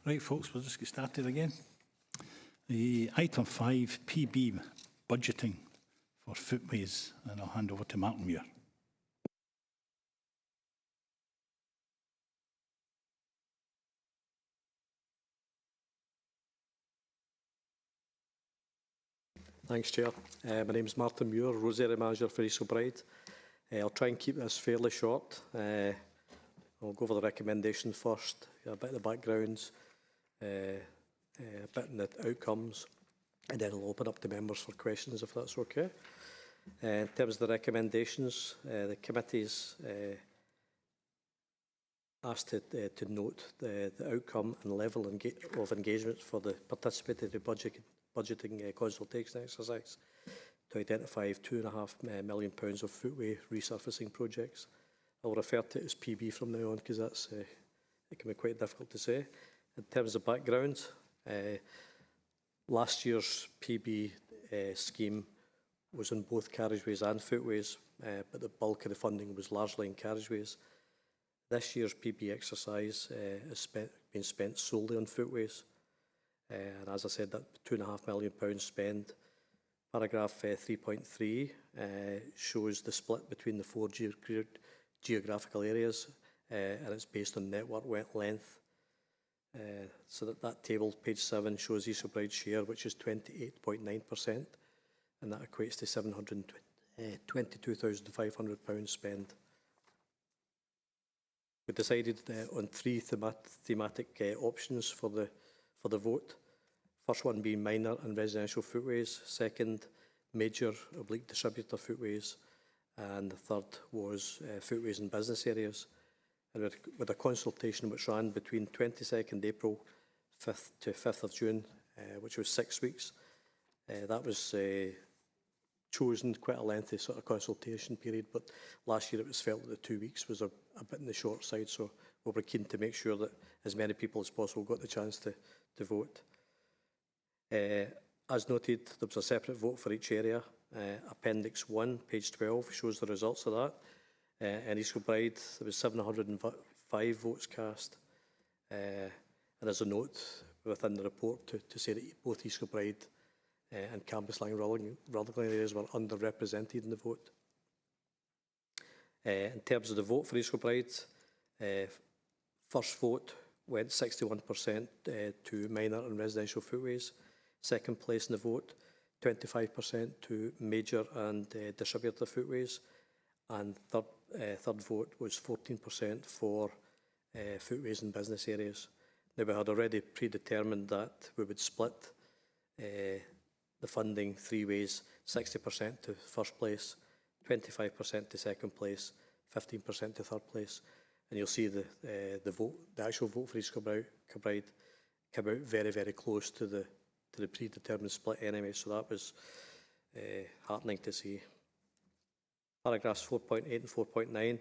Right, folks, we'll just get started again. Item 5, PB, budgeting for footways, and I'll hand over to Martin Muir. Thanks, Chair. My name is Martin Muir, Road Area Manager for Escobridge. I'll try and keep this fairly short. I'll go over the recommendation first, a bit of the backgrounds, a bit in the outcomes, and then I'll open up to members for questions if that's okay. In terms of the recommendations, the committee's asked to note the outcome and level of engagement for the participatory budgeting consultation exercise to identify £2.5 million of footway resurfacing projects. I'll refer to it as PB from now on because that's it can be quite difficult to say. In terms of background, last year's PB scheme was on both carriageways and footways, but the bulk of the funding was largely in carriageways. This year's PB exercise has been spent solely on footways. And as I said, that £2.5 million spend. Paragraph 3.3 shows the split between the 4 geographical areas, and it's based on network length. So that table, page 7, shows Escobridge's share, which is 28.9%, and that equates to £722,500 spend. We decided on 3 thematic options for the vote. First one being minor and residential footways, second major oblique distributor footways, and the third was footways in business areas. And with a consultation which ran between 22nd April 5th to 5th of June, which was 6 weeks, that was chosen, quite a lengthy sort of consultation period, but last year it was felt that the 2 weeks was a bit on the short side, so we were keen to make sure that as many people as possible got the chance to vote. As noted, there was a separate vote for each area. Appendix 1, page 12, shows the results of that. In Escobridge, there was 705 votes cast. And there's a note within the report to say that both Escobridge and Campus Line Rutherglen areas were underrepresented in the vote. In terms of the vote for Escobridge, first vote went 61% to minor and residential footways. Second place in the vote, 25% to major and distributor footways. And third vote was 14% for footways in business areas. Now, we had already predetermined that we would split the funding 3 ways, 60% to first place, 25% to second place, 15% to third place. And you'll see the actual vote for Escobridge came out very, very close to the predetermined split anyway, so that was heartening to see. Paragraphs 4.8 and 4.9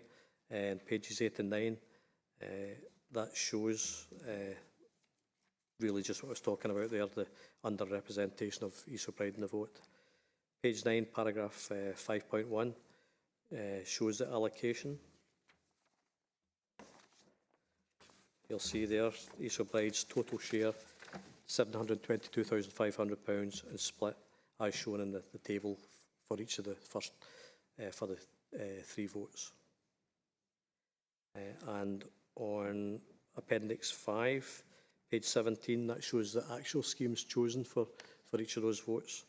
and pages 8 and 9, that shows really just what I was talking about there, the underrepresentation of Escobridge in the vote. Page 9, paragraph 5.1 shows the allocation. You'll see there Escobridge's total share, £722,500, and split as shown in the table for each of the first for the 3 votes. And on Appendix 5, page 17, that shows the actual schemes chosen for each of those votes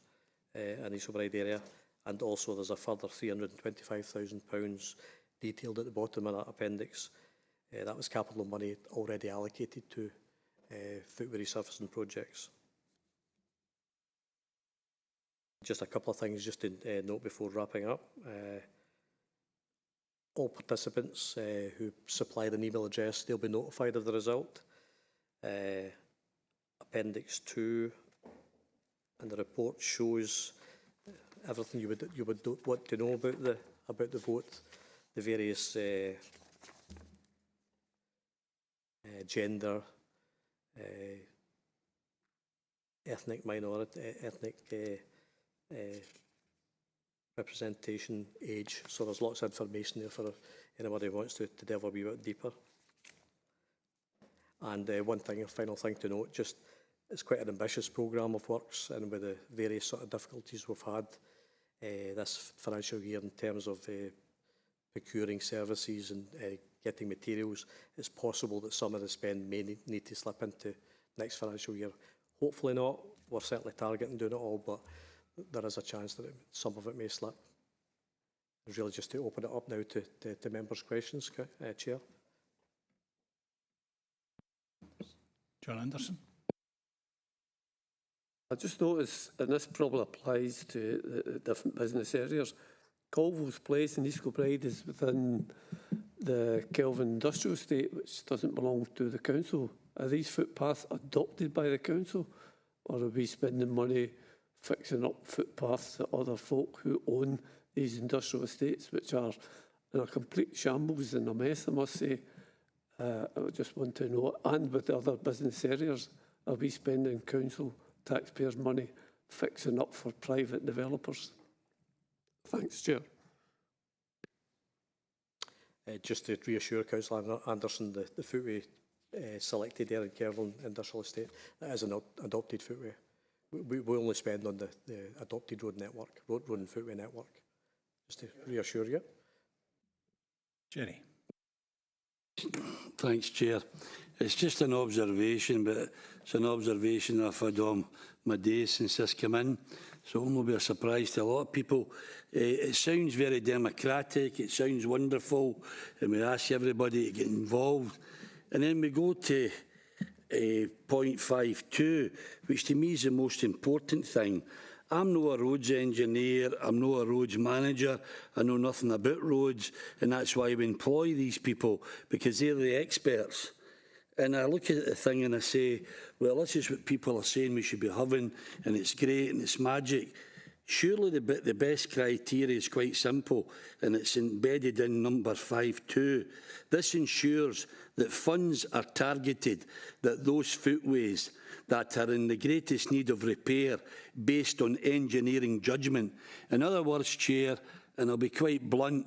in the Escobridge area, and also there's a further £325,000 detailed at the bottom of that appendix. That was capital money already allocated to footway resurfacing projects. Just a couple of things just to note before wrapping up. All participants who supplied an email address, they'll be notified of the result. Appendix 2 and the report shows everything you would want to know about the vote, the various gender, ethnic minority, ethnic representation, age. So there's lots of information there for anybody who wants to delve a wee bit deeper. And one thing, a final thing to note, just it's quite an ambitious programme of works, and with the various sort of difficulties we've had this financial year in terms of procuring services and getting materials, it's possible that some of the spend may need to slip into next financial year. Hopefully not. We're certainly targeting doing it all, but there is a chance that some of it may slip. It's really just to open it up now to members' questions, Chair. John Anderson. I just noticed, and this probably applies to the different business areas, Colville's Place in Escobridge is within the Kilbride Industrial Estate, which doesn't belong to the council. Are these footpaths adopted by the council, or are we spending money fixing up footpaths that other folk who own these industrial estates, which are in a complete shambles and a mess, I must say? I just want to know, and with the other business areas, are we spending council taxpayers' money fixing up for private developers? Thanks, Chair. Just to reassure Councillor Anderson, the footway selected there in Kilbride Industrial Estate, that is an adopted footway. We only spend on the adopted road network, road and footway network. Just to reassure you. Jerry. Thanks, Chair. It's just an observation, but it's an observation I've had on my days since this came in, so it will be a surprise to a lot of people. It sounds very democratic, it sounds wonderful, and we ask everybody to get involved. And then we go to point 5.2, which to me is the most important thing. I'm not a roads engineer, I'm not a roads manager, I know nothing about roads, and that's why we employ these people, because they're the experts. And I look at the thing and I say, well, this is what people are saying we should be having, and it's great and it's magic. Surely the best criteria is quite simple, and it's embedded in number 5.2. This ensures that funds are targeted, that those footways that are in the greatest need of repair based on engineering judgment. In other words, Chair, and I'll be quite blunt,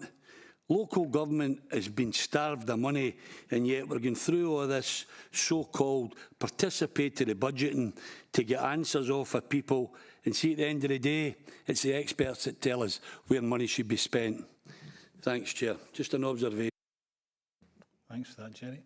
local government has been starved of money, and yet we're going through all this so-called participatory budgeting to get answers off of people. And see, at the end of the day, it's the experts that tell us where money should be spent. Thanks, Chair. Just an observation. Thanks for that, Jerry.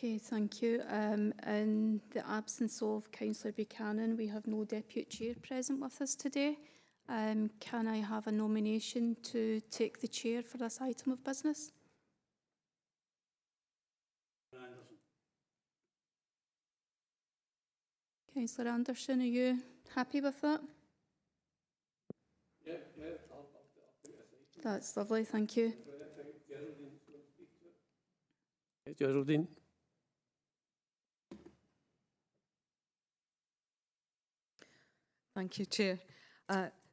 Okay, thank you. In the absence of Councillor Buchanan, we have no Deputy Chair present with us today. Can I have a nomination to take the chair for this item of business? Councillor Anderson, are you happy with that? Yeah. That's lovely, thank you. Geraldine. Thank you, Chair.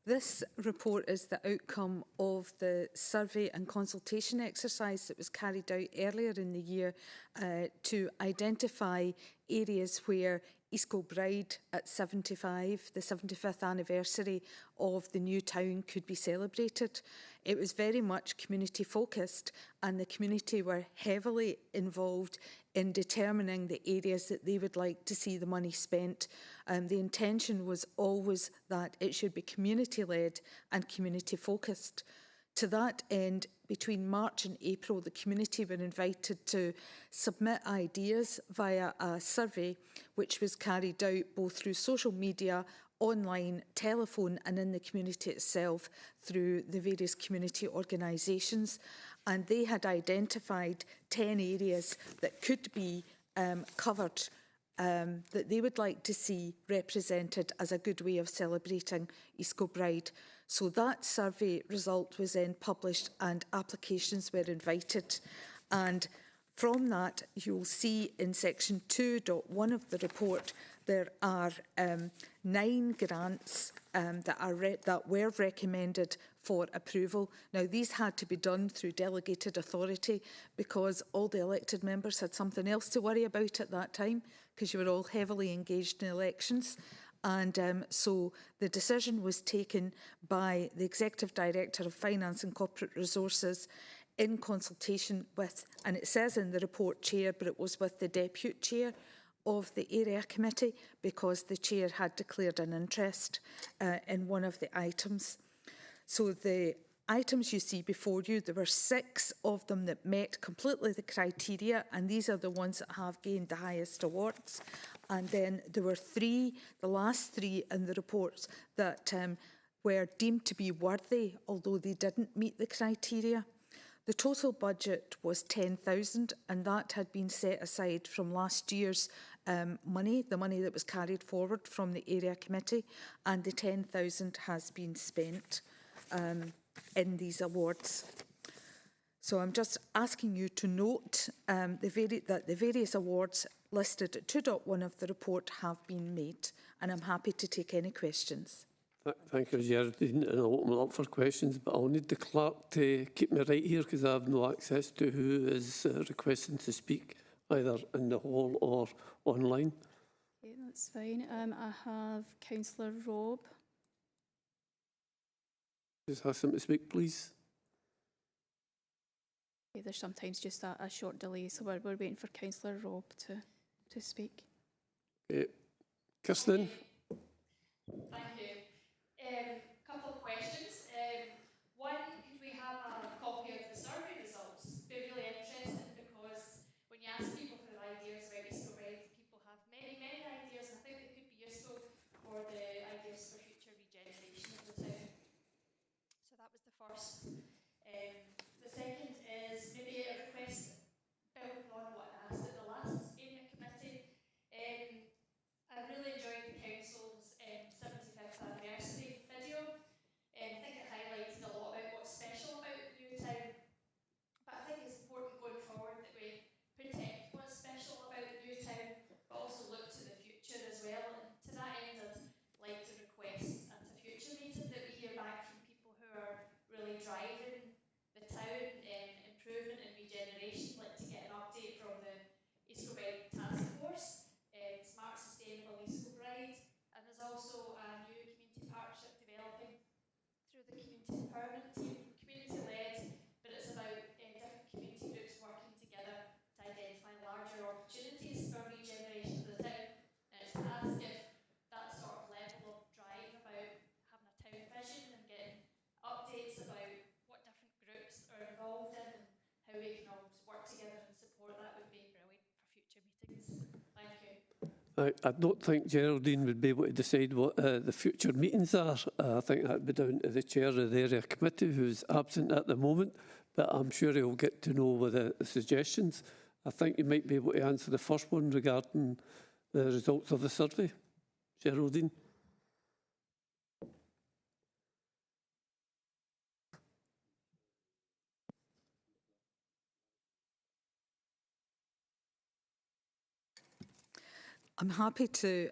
This report is the outcome of the survey and consultation exercise that was carried out earlier in the year to identify areas where Escobridge at 75, the 75th anniversary of the new town, could be celebrated. It was very much community focused, and the community were heavily involved in determining the areas that they would like to see the money spent. The intention was always that it should be community led and community focused. To that end, between March and April, the community were invited to submit ideas via a survey which was carried out both through social media, online, telephone, and in the community itself through the various community organisations. And they had identified 10 areas that could be covered that they would like to see represented as a good way of celebrating Escobridge. So that survey result was then published and applications were invited. And from that, you'll see in section 2.1 of the report, there are 9 grants that were recommended for approval. Now, these had to be done through delegated authority because all the elected members had something else to worry about at that time, because you were all heavily engaged in elections. And so the decision was taken by the Executive Director of Finance and Corporate Resources in consultation with, and it says in the report, Chair, but it was with the Deputy Chair of the Area Committee, because the Chair had declared an interest in one of the items. So the items you see before you, there were 6 of them that met completely the criteria, and these are the ones that have gained the highest awards. And then there were 3, the last 3 in the reports that were deemed to be worthy, although they didn't meet the criteria. The total budget was 10,000, and that had been set aside from last year's money, the money that was carried forward from the Area Committee, and the 10,000 has been spent in these awards. So I'm just asking you to note that the various awards listed at 2.1 of the report have been made, and I'm happy to take any questions. Thank you, Geraldine, and I'll open it up for questions, but I'll need the clerk to keep me right here because I have no access to who is requesting to speak, either in the hall or online. Okay, that's fine. I have Councillor Robb. Just ask them to speak, please. Okay, there's sometimes just a short delay, so we're waiting for Councillor Robb to speak. Okay. Kirsten. Thank you. Couple of questions. One, could we have a copy of the survey results? It'd be really interesting because when you ask people for their ideas about Escobridge, people have many ideas, and I think they could be useful for the ideas for future regeneration of the town. So that was the first. The second is maybe a request building on what I asked at the last area committee. I really enjoyed the council's 75th anniversary video. I think it highlighted a lot about what's special about Newtown. But I think it's important going forward that we protect what's special about Newtown, but also look to the future as well. And to that end, I'd like to request at a future meeting that we hear back from people who are really driving the town improvement and regeneration. I'd like to get an update from the Escobridge Task Force, Smart Sustainable Escobridge, and there's also a new community partnership developing through the community empowerment team, community-led, but it's about different community groups working together to identify larger opportunities for regeneration of the town. And it's to ask if that sort of level of drive about having a town vision and getting updates about what different groups are involved in and how we can all work together and support that would be brilliant for future meetings. Thank you. I don't think Geraldine would be able to decide what the future meetings are. I think that would be down to the chair of the area committee, who's absent at the moment, but I'm sure he'll get to know with the suggestions. I think you might be able to answer the first one regarding the results of the survey. Geraldine. I'm happy to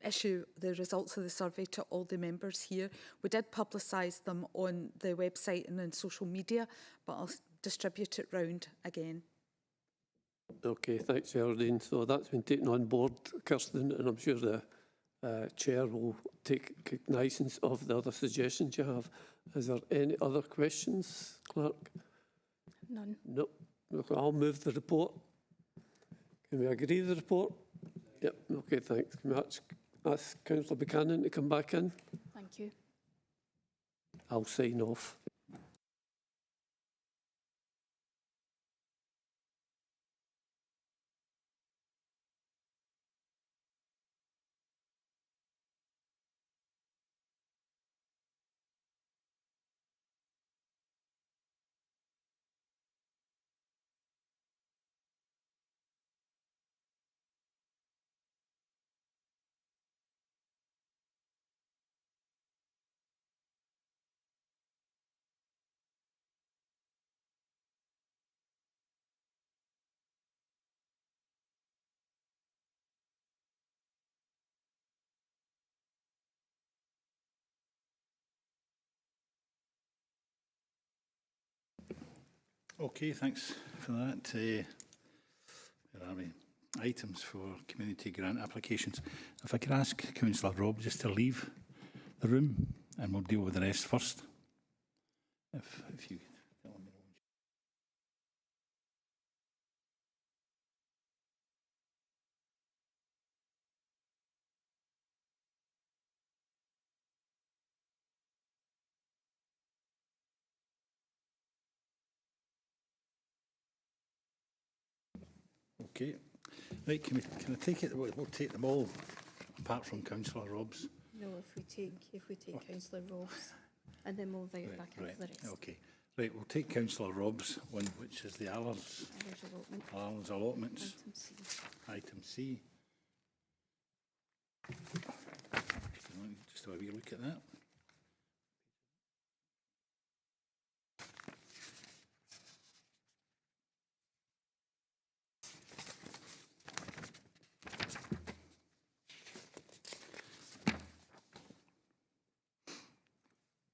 issue the results of the survey to all the members here. We did publicise them on the website and on social media, but I'll distribute it round again. Okay, thanks, Geraldine. So that's been taken on board, Kirsten, and I'm sure the chair will take cognizance of the other suggestions you have. Is there any other questions, clerk? None. No. Okay, I'll move the report. Can we agree with the report? Yep, okay, thanks. Can we ask Councillor Buchanan to come back in? Thank you. I'll sign off. Okay, thanks for that. Where are we? Items for community grant applications. If I could ask Councillor Rob just to leave the room and we'll deal with the rest first. If you tell me. Okay. Right, can I take it? We'll take them all apart from Councillor Robb's. No, if we take Councillor Robb's and then we'll invite back into the rest. Okay. Right, we'll take Councillor Robb's one, which is the Allers allotments. Item C. Item C. Just have a wee look at that.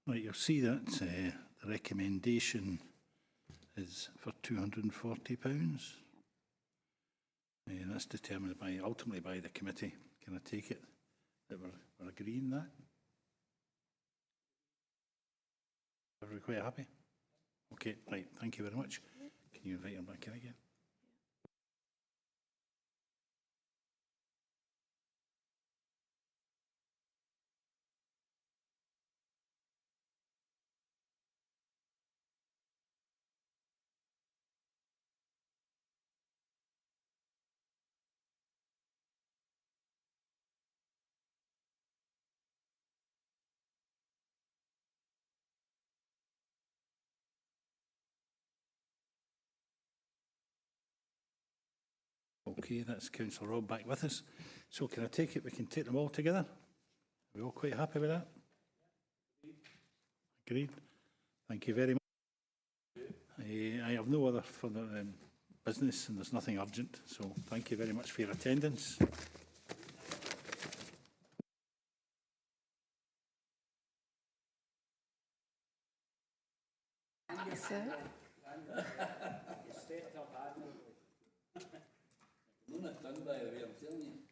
Right, you'll see that the recommendation is for £240. And that's determined ultimately by the committee. Can I take it that we're agreeing that? Are we quite happy? Okay, right, thank you very much. Can you invite him back in again? Okay, that's Councillor Robb back with us. So can I take it we can take them all together? Are we all quite happy with that? Agreed. Thank you very much. I have no other further business and there's nothing urgent. So thank you very much for your attendance. None of done by the way, I'm telling you.